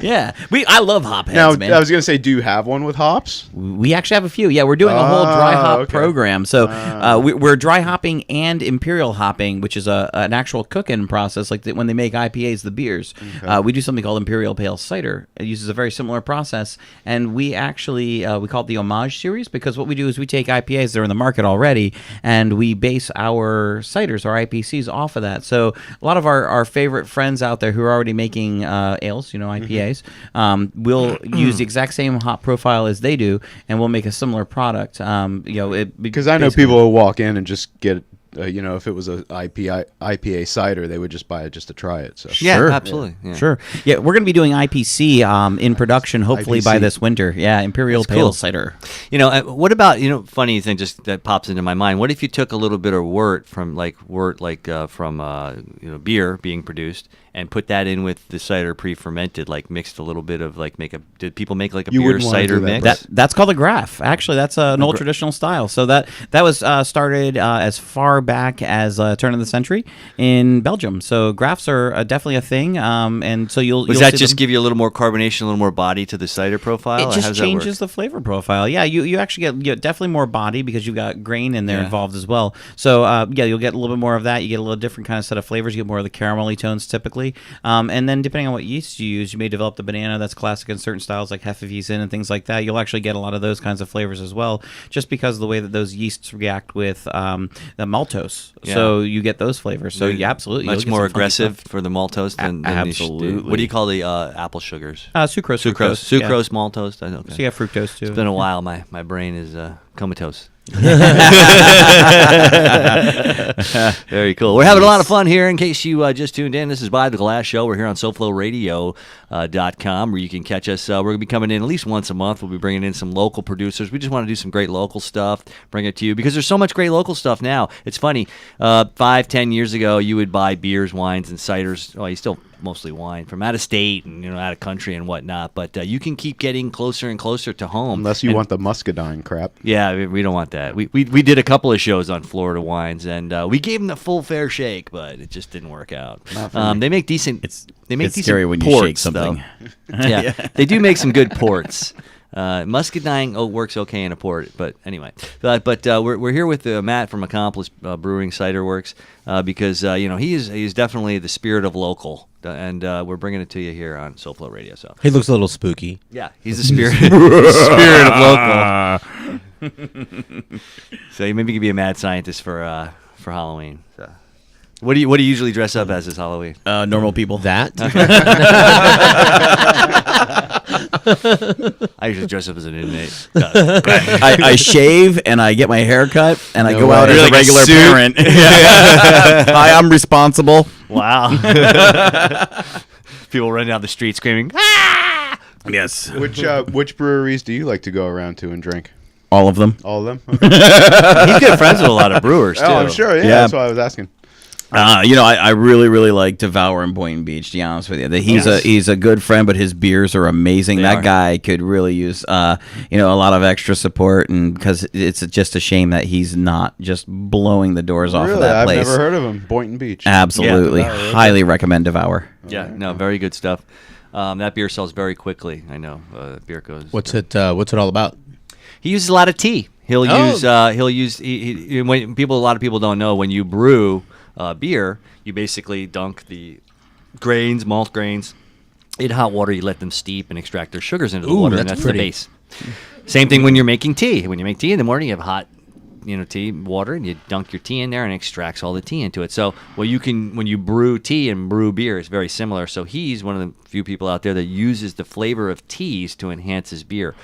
Yeah, I love hop heads, now, man. I was going to say, do you have one with hops? We actually have a few. Yeah, we're doing a whole dry hop program. So we're dry hopping and imperial hopping, which is an actual cooking process, like when they make IPAs, the beers. Okay. We do something called imperial pale cider. It uses a very similar process, and we actually we call it the homage series because what we do is we take IPAs that are in the market already, and we base our ciders, our IPCs, off of that. So a lot of our favorite friends out there who are already making ales, IPAs, will use the exact same hop profile as they do, and we'll make a similar product. Because I know people will walk in and just get, if it was a IPA cider, they would just buy it just to try it. So yeah, sure. absolutely. Yeah. Sure. Yeah, we're going to be doing IPC in production hopefully by this winter. Yeah, Imperial That's Pale cool. Cider. What about funny thing just that pops into my mind? What if you took a little bit of wort from beer being produced and put that in with the cider pre-fermented, like mixed a little bit of did people make like a beer cider mix? That's called a graph. Actually, that's an old traditional style. So that was started as far back as turn of the century in Belgium. So grafts are definitely a thing, and so you'll. Does that just give you a little more carbonation, a little more body to the cider profile? It just changes the flavor profile. Yeah, you actually get definitely more body because you've got grain in there involved as well. So you'll get a little bit more of that. You get a little different kind of set of flavors. You get more of the caramelly tones typically, and then depending on what yeast you use, you may develop the banana that's classic in certain styles like Hefeweizen and things like that. You'll actually get a lot of those kinds of flavors as well, just because of the way that those yeasts react with the maltose. Yeah. So you get those flavors. So yeah, absolutely, much more aggressive for the maltose than absolutely. What do you call the apple sugars? Sucrose, maltose. Okay. So you have fructose too. It's been a while. My brain is comatose. Very cool. We're having a lot of fun here. In case you just tuned in, this is By the Glass Show. We're here on SoFloRadio.com, where you can catch us. We're going to be coming in at least once a month. We'll be bringing in some local producers. We just want to do some great local stuff, bring it to you, because there's so much great local stuff now. It's funny. 5-10 years ago, you would buy beers, wines, and ciders. Oh, you still mostly wine from out of state and out of country and whatnot. But you can keep getting closer and closer to home, unless you want the muscadine crap. Yeah, we don't want that. We did a couple of shows on Florida wines, and we gave them the full fair shake, but it just didn't work out. They make decent. They make decent scary when you ports, shake something. Yeah, they do make some good ports. Muscadine works okay in a port, but anyway. But we're here with Matt from Accomplice Brewing Cider Works because he is definitely the spirit of local, and we're bringing it to you here on SoFlo Radio. So he looks a little spooky. Yeah, he's the spirit spirit of local. So he maybe could be a mad scientist for Halloween. So. What do you usually dress up as this Halloween? Normal people. That? I usually dress up as an inmate. I shave and I get my hair cut and I go out as a regular parent. Hi, I'm responsible. Wow. People run down the street screaming, "Ah!" Yes. Which breweries do you like to go around to and drink? All of them. All of them? He's good friends with a lot of brewers, too. Oh, I'm sure. Yeah, that's why I was asking. I really, really like Devour in Boynton Beach, to be honest with you. He's a good friend, but his beers are amazing. That guy could really use a lot of extra support, and because it's just a shame that he's not just blowing the doors off of that place. I've never heard of him. Boynton Beach. Absolutely. Yeah. Highly recommend Devour. Yeah, no, very good stuff. That beer sells very quickly. I know. Beer goes. What's it all about? He uses a lot of tea. He'll use. A lot of people don't know, when you brew beer, you basically dunk the malt grains, in hot water. You let them steep and extract their sugars into the water, and that's the base. Same thing when you're making tea. When you make tea in the morning, you have hot, tea water, and you dunk your tea in there, and it extracts all the tea into it. So, when you brew tea and brew beer, it's very similar. So he's one of the few people out there that uses the flavor of teas to enhance his beer.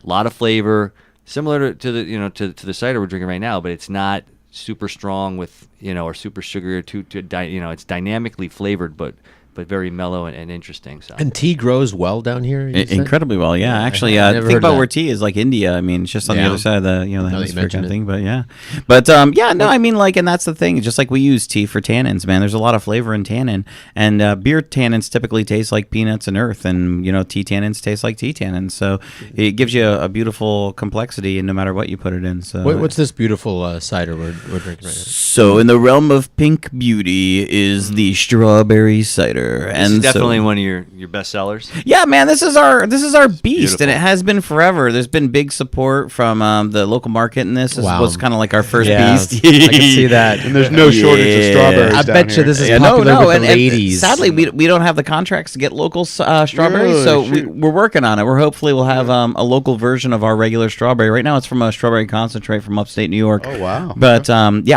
A lot of flavor, similar to the cider we're drinking right now, but it's not super strong with or super sugary it's dynamically flavored, but very mellow and interesting. So. And tea grows well down here? Incredibly well, yeah. Actually, think about where tea is, like India. I mean, it's just on the other side of the hemisphere kind of thing. But yeah, and that's the thing. Just like we use tea for tannins, man. There's a lot of flavor in tannin, and beer tannins typically taste like peanuts and earth, and tea tannins taste like tea tannins. So it gives you a beautiful complexity, and no matter what you put it in. So what's this beautiful cider we're drinking right now? So in the realm of pink beauty is the strawberry cider. This is definitely one of your best sellers. Yeah, man, this is our beast, and it has been forever. There's been big support from the local market in this. This was kind of like our first beast. I can see that. And there's no shortage of strawberries. I bet you this is popular with the ladies. Sadly, we don't have the contracts to get local strawberries, so we're working on it. We'll have a local version of our regular strawberry. Right now, it's from a strawberry concentrate from upstate New York. Oh wow! But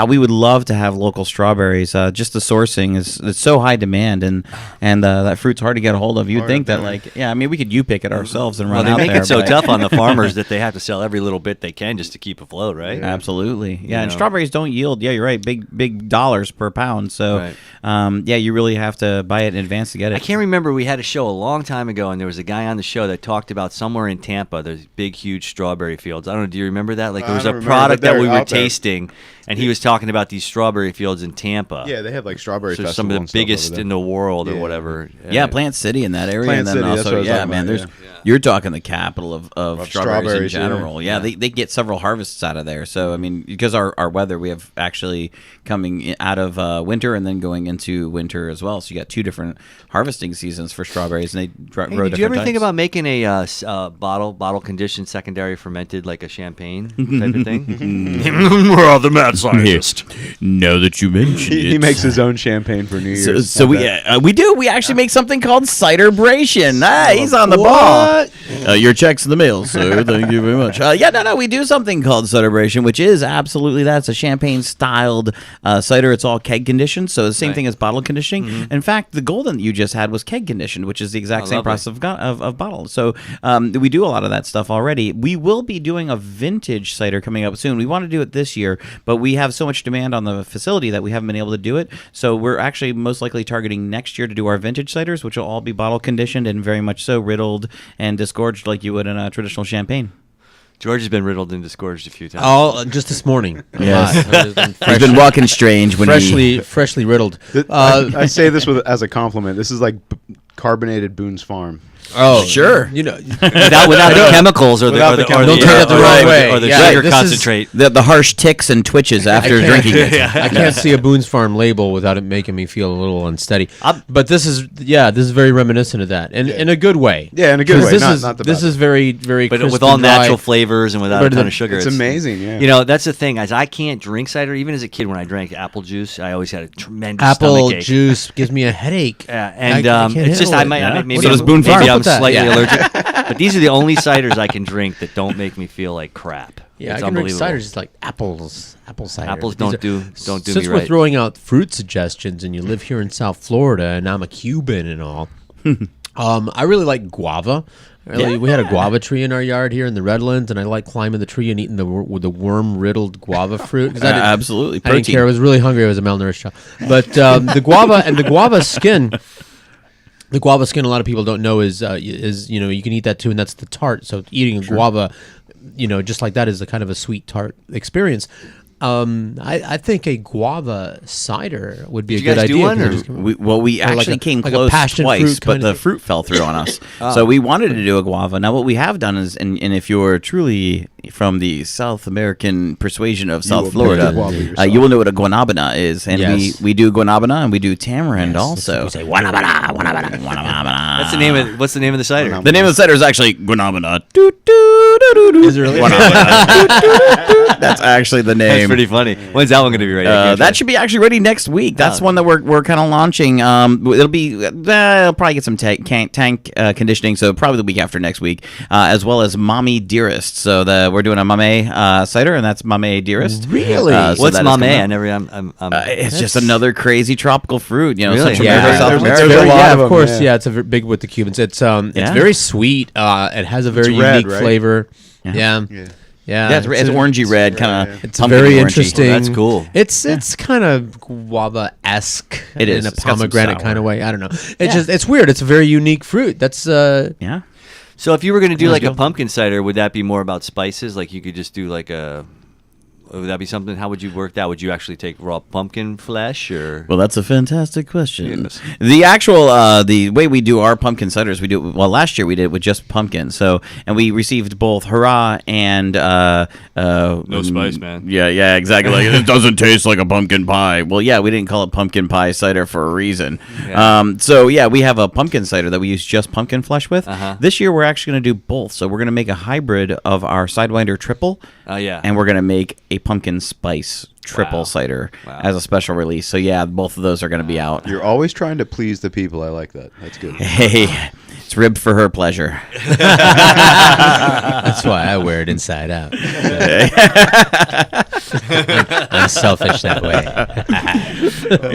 we would love to have local strawberries. Just the sourcing it's so high demand, and that fruit's hard to get a hold of. You'd think that we could pick it ourselves and run out there. They make it so tough on the farmers that they have to sell every little bit they can just to keep afloat, right? Absolutely. Yeah, and strawberries don't yield. Yeah, you're right. Big dollars per pound. So, you really have to buy it in advance to get it. I can't remember. We had a show a long time ago, and there was a guy on the show that talked about somewhere in Tampa, there's big, huge strawberry fields. I don't know. Do you remember that? Like, there was a product that we were tasting, and he was talking about these strawberry fields in Tampa. Yeah, they have like strawberry festivals. Some of the biggest in the world. called or whatever. Yeah, Plant City in that area. Plant and then City, that's also, what I was talking man, about, you're talking the capital of strawberries in strawberries, yeah. general. Yeah, They get several harvests out of there. So, I mean, because our weather, we have actually coming out of winter and then going into winter as well. So you got 2 different harvesting seasons for strawberries, and they grow different Did you ever think types. about making a bottle conditioned secondary fermented like a champagne type of thing? We're the mad scientist. Now that you mention it. He makes his own champagne for New Year's. So we do. We actually make something called Ciderbration. He's on the ball. Your check's in the mail, sir. Thank you very much. No. We do something called Ciderbration, which is absolutely that. It's a champagne-styled cider. It's all keg conditioned, so the same thing as bottle conditioning. Mm-hmm. In fact, the golden that you just had was keg conditioned, which is the exact same process of bottle. So we do a lot of that stuff already. We will be doing a vintage cider coming up soon. We want to do it this year, but we have so much demand on the facility that we haven't been able to do it. So we're actually most likely targeting next year to do our vintage ciders, which will all be bottle conditioned and very much so riddled and disgorged like you would in a traditional champagne. George has been riddled and disgorged a few times. Oh, just this morning. Yes. He's been walking strange when freshly riddled. I say this as a compliment. This is like carbonated Boone's Farm. Oh, sure. You know, without the chemicals or the Don't take it the wrong way. or the Yeah, sugar this concentrate. the harsh ticks and twitches after drinking it. I can't see a Boone's Farm label without it making me feel a little unsteady. But this is very reminiscent of that, and in a good way. Yeah, in a good way. This is very, very. But crisp with all and dry. natural flavors and without a ton of sugar. It's amazing, yeah. You know, that's the thing. As I can't drink cider, even as a kid when I drank apple juice, I always had a tremendous Apple stomachache. juice gives me a headache. And I can't it's just handle I it. might maybe So does I'm, Boone Farm. maybe I'm What's up with slightly that? allergic. But these are the only ciders I can drink that don't make me feel like crap. Yeah, it's I can drink unbelievable. ciders just like apple cider. Apples These don't are- do Since me we're right. throwing out fruit suggestions, and you live here in South Florida, and I'm a Cuban and all, I really like guava. We had a guava tree in our yard here in the Redlands, and I like climbing the tree and eating the worm-riddled guava fruit. 'Cause Absolutely, I didn't care. I was really hungry. I was a malnourished child. But the guava and the guava skin. The guava skin, a lot of people don't know, is you can eat that too, and that's the tart. So eating a guava, just like that is a kind of a sweet tart experience. I think a guava cider would be Did a you good guys do idea. one, we Or like actually a- came like a close passion twice, fruit but kind the of fruit fell through on us. So we wanted to do a guava. Now, what we have done is, and if you're truly from the South American persuasion of South will Florida, pick a guava yourself. you will know what a guanabana is. And Yes. we do guanabana and we do tamarind also. We say guanabana, guanabana. Guanabana. What's the name of the cider? The name of the cider is actually guanabana. Is it really? That's actually the name. That's pretty funny. When's that one going to be ready? That should be actually ready next week. That's one that we're kind of launching. It'll probably get some tank conditioning, so probably the week after next week, as well as Mommy Dearest. So we're doing a Mame cider, and that's Mame Dearest. Really? So What's that is Mame? coming up. I'm It's just another crazy tropical fruit. Really? Central Yeah, America, South there's America. a lot of of course. them, Yeah, it's big with the Cubans. It's Yeah. very sweet. It has a very It's red, unique right? flavor. Yeah. Yeah. Yeah, it's orangey red, kind of. It's very interesting. That's cool. It's kind of guava-esque It is. in a It's got some pomegranate sour. kind of way. I don't know. It's weird. It's a very unique fruit. That's Yeah. So if you were going to do like a go. pumpkin cider, would that be more about spices? Like you could just do like would that be something? How would you work that? Would you actually take raw pumpkin flesh or? Well, that's a fantastic question. Yes. The actual the way we do our pumpkin ciders, we do last year we did it with just pumpkin. So and we received both hurrah and No spice, man. Yeah, exactly. Like, it doesn't taste like a pumpkin pie. Well, yeah, we didn't call it pumpkin pie cider for a reason. Yeah. So yeah, we have a pumpkin cider that we use just pumpkin flesh with. Uh-huh. This year we're actually going to do both. So we're going to make a hybrid of our Sidewinder triple. Oh yeah. And we're going to make a pumpkin spice triple Wow. cider Wow. as a special release. So yeah, both of those are going to be out. You're always trying to please the people. I like that. That's good. Hey, it's ribbed for her pleasure. That's why I wear it inside out. I'm selfish that way.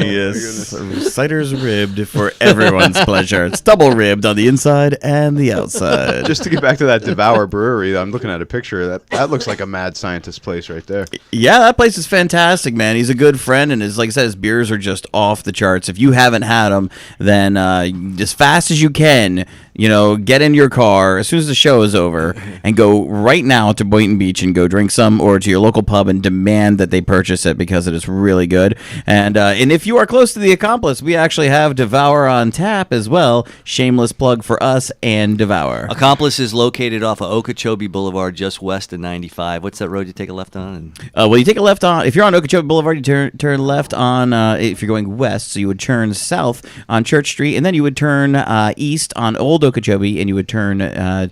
Yes, cider's ribbed for everyone's pleasure. It's double ribbed on the inside and the outside. Just to get back to that Devour Brewery, I'm looking at a picture. That looks like a mad scientist place right there. Yeah, that place is fantastic, man. He's a good friend, and like I said, his beers are just off the charts. If you haven't had them, then as fast as you can, get in your car as soon as the show is over and go right now to Boynton Beach and go drink some, or to your local pub and demand recommend that they purchase it because it is really good. And if you are close to the Accomplice, we actually have Devour on tap as well. Shameless plug for us and Devour. Accomplice is located off of Okeechobee Boulevard, just west of 95. What's that road you take a left on? Well, you take a left on. If you're on Okeechobee Boulevard, you turn left on. If you're going west, so you would turn south on Church Street, and then you would turn east on Old Okeechobee, and you would turn.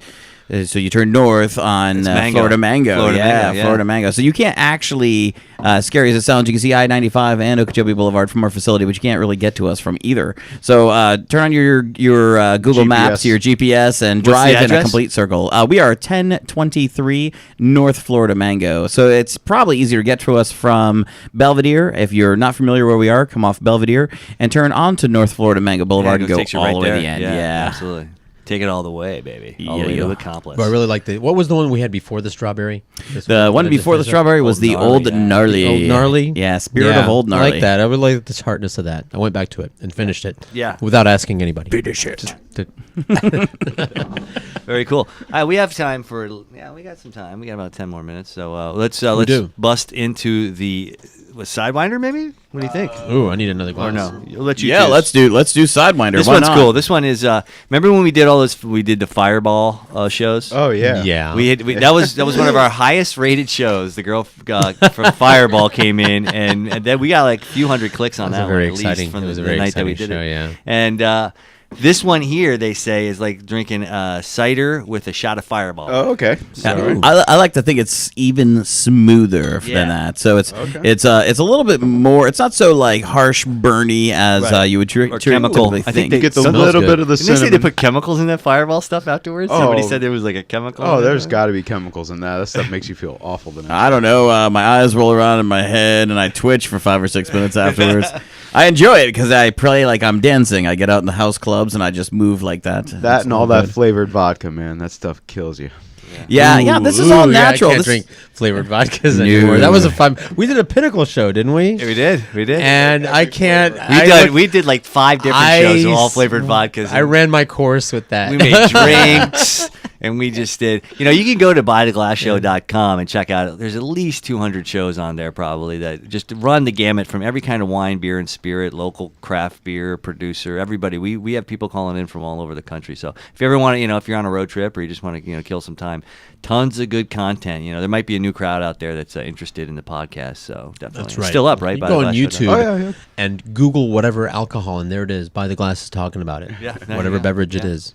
So you turn north on Florida Mango. Florida Mango. So you can't actually, scary as it sounds, you can see I-95 and Okeechobee Boulevard from our facility, but you can't really get to us from either. So turn on your Google GPS. Maps, your GPS, and What's the drive in a address? complete circle. We are 1023 North Florida Mango. So it's probably easier to get to us from Belvedere. If you're not familiar where we are, come off Belvedere and turn onto North Florida Mango Boulevard and go takes you all right the way there. to the end. Yeah, absolutely. Take it all the way, baby. All the way to the Accomplice. But I really like what was the one we had before the strawberry? The one before the strawberry was the Old Gnarly. Old Gnarly? Yeah, Spirit of Old Gnarly. I like that. I would like the tartness of that. I went back to it and finished it. Yeah. Without asking anybody. Finish it. Very cool. We have time for. Yeah, we got some time. We got about 10 more minutes. So let's bust into the Sidewinder. Maybe. What do you think? Ooh, I need another glass. Or no? I'll let you. Yeah, choose. let's do Sidewinder. This Why one's not? cool. This one is. Remember when we did all this? We did the Fireball shows. Oh yeah. Yeah. That was one of our highest rated shows. The girl from Fireball came in, and then we got like a few hundred clicks on that. Very one, at least exciting. from It was the a very night that we exciting did show, it. yeah. And this one here, they say, is like drinking cider with a shot of Fireball. Oh, okay. I like to think it's even smoother than that. So it's a little bit more. It's not so like harsh, burny as you would Or chemical. I think You get the Smells little good. bit of the Didn't they say cinnamon. they put chemicals in that Fireball stuff afterwards? Somebody Oh. said there was like a chemical. Oh, in there's it. got to be chemicals in that. That stuff makes you feel awful. The next I don't know. My eyes roll around in my head, and I twitch for 5 or 6 minutes afterwards. I enjoy it because I play like I'm dancing. I get out in the house clubs and I just move like that. That and all that flavored vodka, man. That stuff kills you. Yeah, this is all natural. I can't drink flavored vodkas anymore. That was a fun. We did a Pinnacle show, didn't we? Yeah, we did. And I can't. We did like 5 different shows of all flavored vodkas. I ran my course with that. We made drinks, and we just did. You know, you can go to buytheglassshow.com and check out. There's at least 200 shows on there, probably, that just run the gamut from every kind of wine, beer, and spirit, local craft beer producer, everybody. We have people calling in from all over the country. So if you ever want to, if you're on a road trip or you just want to, kill some time, tons of good content. There might be a new crowd out there that's interested in the podcast. So definitely, That's right. It's still up, right? You go on YouTube yeah. and Google whatever alcohol, and there it is. By the Glass is talking about it. Yeah. Whatever beverage it is.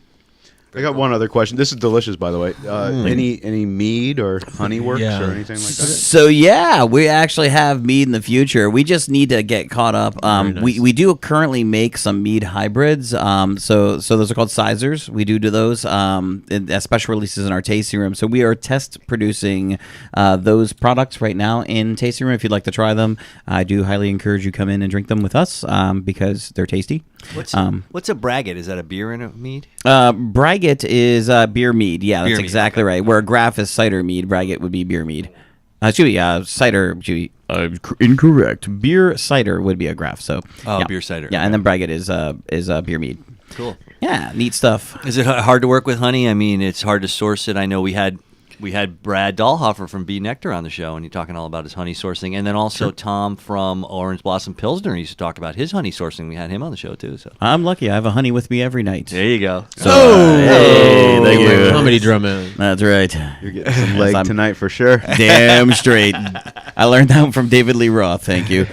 I got one other question. This is delicious, by the way. Any mead or honey works Yeah. or anything like that? So yeah, we actually have mead in the future. We just need to get caught up. nice. We do currently make some mead hybrids. So those are called Ciders. We do those as special releases in our tasting room. So we are test producing those products right now in tasting room. If you'd like to try them, I do highly encourage you come in and drink them with us because they're tasty. What's a braggot? Is that a beer and a mead? Braggot is beer mead. Yeah, that's Beer mead, exactly right. Where Graf is cider mead, Braggot would be beer mead. Cider. Incorrect. Beer cider would be a Graf. So beer cider. Yeah, Okay. and then Braggot is beer mead. Cool. Yeah, neat stuff. Is it hard to work with honey? I mean, it's hard to source it. I know we had Brad Dahlhofer from Bee Nectar on the show, and he's talking all about his honey sourcing. And then also Tom from Orange Blossom Pilsner used to talk about his honey sourcing. We had him on the show too. So I'm lucky. I have a honey with me every night. there you go. So, Hey, thank you. Comedy drum. That's right. You're getting some leg tonight for sure. Damn straight. I learned that from David Lee Roth. Thank you.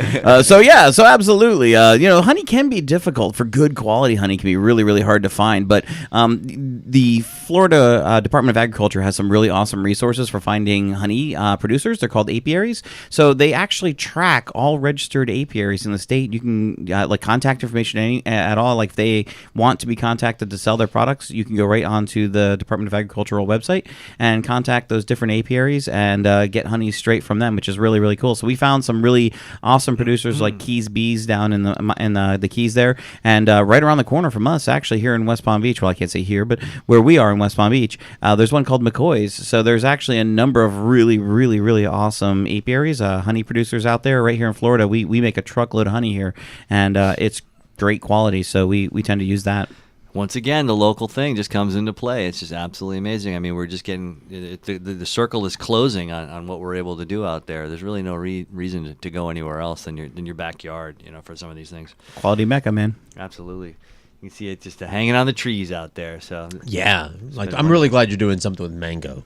So absolutely. Honey can be difficult. For good quality honey can be really, really hard to find. But the Florida Department of Agriculture has some really awesome resources for finding honey producers. They're called apiaries. So they actually track all registered apiaries in the state. You can contact information at all. Like if they want to be contacted to sell their products, you can go right onto the Department of Agricultural website and contact those different apiaries and get honey straight from them, which is really, really cool. So we found some really awesome producers like Keys Bees down in the Keys there, and right around the corner from us, actually here in West Palm Beach. Well, I can't say here, but where we are in West Palm Beach, there's one called McCoy's. So there's actually a number of really, really, really awesome apiaries, honey producers out there. Right here in Florida, we make a truckload of honey here, and it's great quality. So we tend to use that. Once again, the local thing just comes into play. It's just absolutely amazing. I mean, we're just getting the circle is closing on what we're able to do out there. There's really no reason to go anywhere else than your backyard, for some of these things. Quality Mecca, man. Absolutely. You can see it just hanging on the trees out there. So yeah, like I'm really glad you're doing something with mango.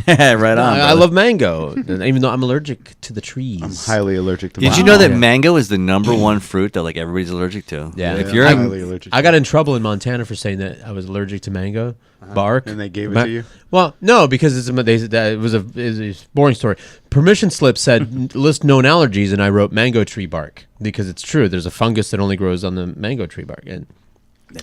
Right on. I love mango, even though I'm allergic to the trees. I'm highly allergic to Did mango. you know that mango is the number one fruit that like everybody's allergic to? Yeah. If you're highly allergic to I got in trouble in Montana for saying that I was allergic to mango bark. And they gave it to you? Well, no, because it was a boring story. Permission slip said list known allergies, and I wrote mango tree bark because it's true. There's a fungus that only grows on the mango tree bark,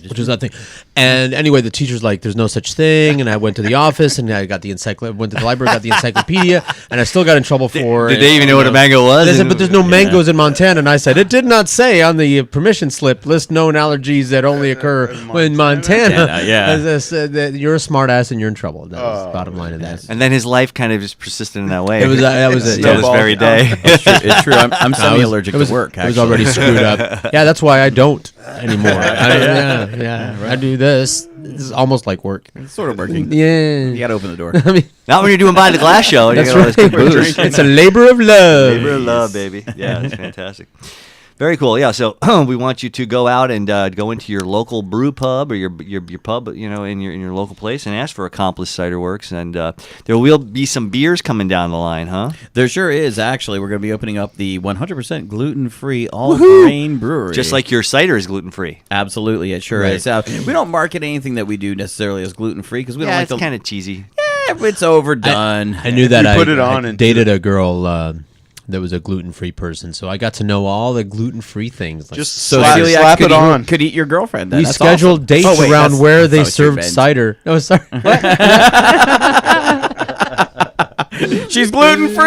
which is that thing. And anyway, the teacher's like, "There's no such thing." And I went to the office, and I got the went to the library, got the encyclopedia, and I still got in trouble for. Did they even know what a mango was? They said, "But there's no mangoes in Montana." And I said, "It did not say on the permission slip list known allergies that only occur in Montana." Yeah. As I said, that you're a smart ass and you're in trouble. That was the bottom line of that. And then his life kind of just persisted in that way. It was that was it. Till this very day. It's true. I'm semi-allergic to work. It was already screwed up. Yeah, that's why I don't anymore. I do this. This is almost like work. It's sort of working. Yeah. You got to open the door. I mean, Not when you're doing By the Glass show. And that's you got all this good right. booze. It's a labor of love. Labor of love, baby. Yeah, it's fantastic. Very cool. Yeah, so we want you to go out and go into your local brew pub or your pub, in your local place and ask for Accomplice Cider Works. And there will be some beers coming down the line, huh? There sure is, actually. We're going to be opening up the 100% gluten-free all-grain brewery. Just like your cider is gluten-free. Absolutely, it sure Right. is. We don't market anything that we do necessarily as gluten-free because we don't like it's to... kind of cheesy. It's overdone. I knew that You put it on I and dated a girl that was a gluten-free person, so I got to know all the gluten-free things. Like, Just So slap, celiac slap could it on. Could eat your girlfriend. Then. we That's scheduled awesome. dates Oh, wait, around that's- where that's they not what you served meant. cider. No, sorry. She's gluten-free!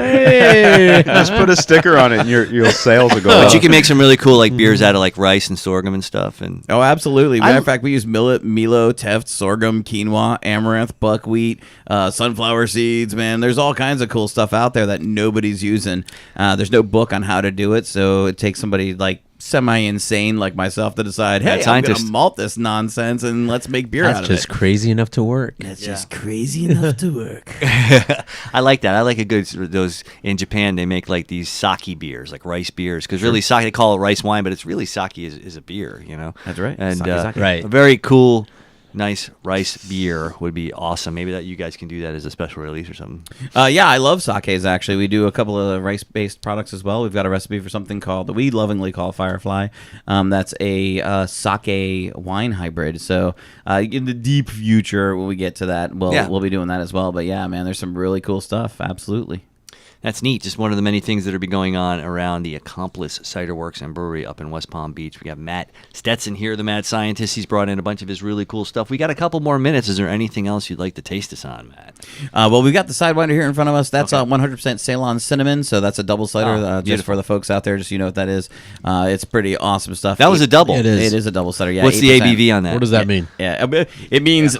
Hey. Just put a sticker on it, and your sales will go But up. you can make some really cool like beers out of like rice and sorghum and stuff. And Oh, absolutely. Matter of fact, we use millet, Milo, Teft, sorghum, quinoa, amaranth, buckwheat, sunflower seeds, man. There's all kinds of cool stuff out there that nobody's using. There's no book on how to do it, so it takes somebody like semi-insane like myself to decide, hey, I'm going to malt this nonsense and let's make beer out That's of it. just crazy enough to work. That's just crazy enough to work. I like that. I like a good those in Japan. They make like these sake beers, like rice beers, because really sake they call it rice wine, but it's really sake is a beer. That's right. And Sake. Right. a very cool, nice rice beer would be awesome. Maybe that you guys can do that as a special release or something. Yeah, I love sakes, actually. We do a couple of rice-based products as well. We've got a recipe for something that we lovingly call Firefly. That's a sake wine hybrid. So in the deep future, when we get to that, we'll be doing that as well. But yeah, man, there's some really cool stuff. Absolutely. That's neat. Just one of the many things that are be going on around the Accomplice Cider Works and Brewery up in West Palm Beach. We got Matt Stestson here, the mad scientist. He's brought in a bunch of his really cool stuff. We got a couple more minutes. Is there anything else you'd like to taste us on, Matt? Well, we've got the Sidewinder here in front of us. That's 100% Ceylon cinnamon, so that's a double cider. Just for the folks out there, just so you know what that is. It's pretty awesome stuff. That was a double. It is. It is a double cider. Yeah. What's 8%. the ABV on that? What does that mean? Yeah, it means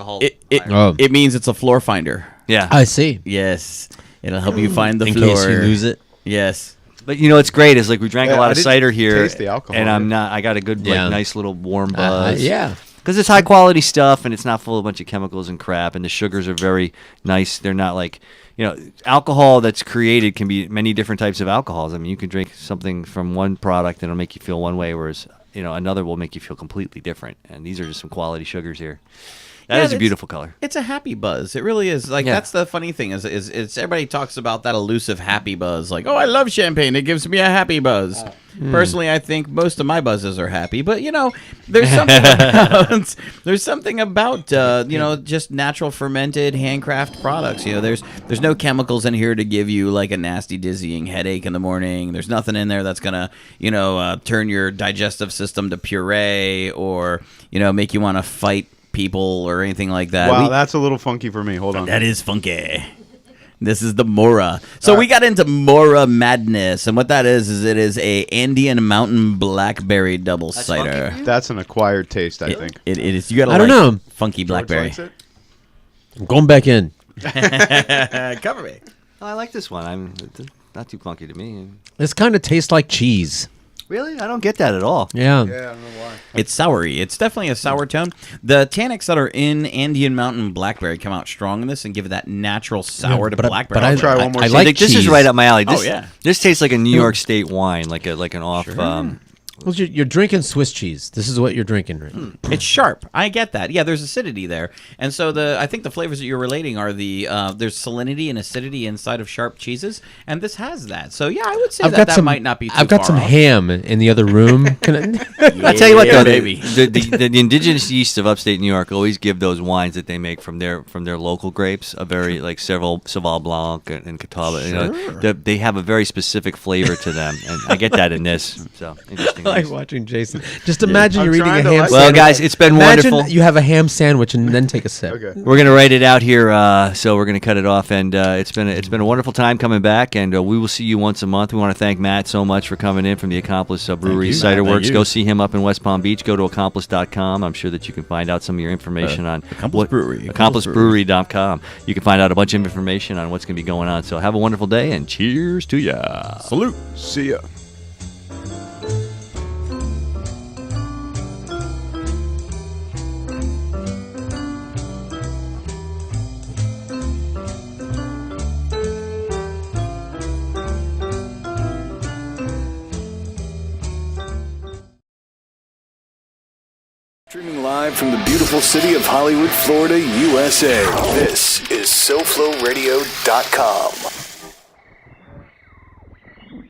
it means it's a floor finder. Yeah. I see. Yes, it'll help you find the In floor. case you lose it. Yes. But it's great. Is like we drank a lot I of didn't cider here, taste the alcohol and here. I got a good, nice little warm buzz. Yeah. Because it's high quality stuff, and it's not full of a bunch of chemicals and crap, and the sugars are very nice. They're not like, alcohol that's created can be many different types of alcohols. I mean, you can drink something from one product and it'll make you feel one way, whereas another will make you feel completely different. And these are just some quality sugars here. That is a beautiful color. It's a happy buzz. It really is. Like that's the funny thing is everybody talks about that elusive happy buzz. Like, oh, I love champagne. It gives me a happy buzz. Personally, I think most of my buzzes are happy. But there's something about just natural fermented handcraft products. There's no chemicals in here to give you like a nasty dizzying headache in the morning. There's nothing in there that's gonna turn your digestive system to puree or make you want to fight people or anything like that. Wow, that's a little funky for me. Hold on. That is funky. This is the Mora. So we got into Mora Madness, and what that is it is a Andean mountain blackberry double cider. funky. That's an acquired taste, I think. It is. You gotta I don't know. funky blackberry. George likes I'm going back in. Cover me. I like this one. It's not too funky to me. This kind of tastes like cheese. Really? I don't get that at all. Yeah. Yeah, I don't know why. It's soury. It's definitely a sour tone. The tannics that are in Andean Mountain Blackberry come out strong in this and give it that natural sour to blackberry. But I'll try one more. I I like think this cheese. is right up my alley. This, Oh, yeah. This tastes like a New York State wine, like an off. Well, you're drinking Swiss cheese. This is what you're drinking, right? It's sharp. I get that. Yeah, there's acidity there, and so I think the flavors that you're relating are there's salinity and acidity inside of sharp cheeses, and this has that. So yeah, I would say that might not be. Too I've got far some off. ham in the other room. Can I, I tell you what, Yeah, though, baby. the indigenous yeast of upstate New York always give those wines that they make from their local grapes a very like Sauvignon Blanc and Catawba. You know, they have a very specific flavor to them, and I get that in this. So interesting. I like watching Jason. Just imagine you're eating a trying to ham like- sandwich. Well, guys, it's been Imagine wonderful. you have a ham sandwich and then take a sip. Okay. We're gonna write it out here, so we're gonna cut it off. And it's been a wonderful time coming back, and we will see you once a month. We want to thank Matt so much for coming in from the Accomplice Brewery you, Cider Matt. Thank Works. you. Go see him up in West Palm Beach. Go to accomplice.com. I'm sure that you can find out some of your information on Accomplice Brewery. AccompliceBrewery.com. You can find out a bunch of information on what's gonna be going on. So have a wonderful day, and cheers to ya. Salute. See ya. Streaming live from the beautiful city of Hollywood, Florida, USA. This is SoFloRadio.com.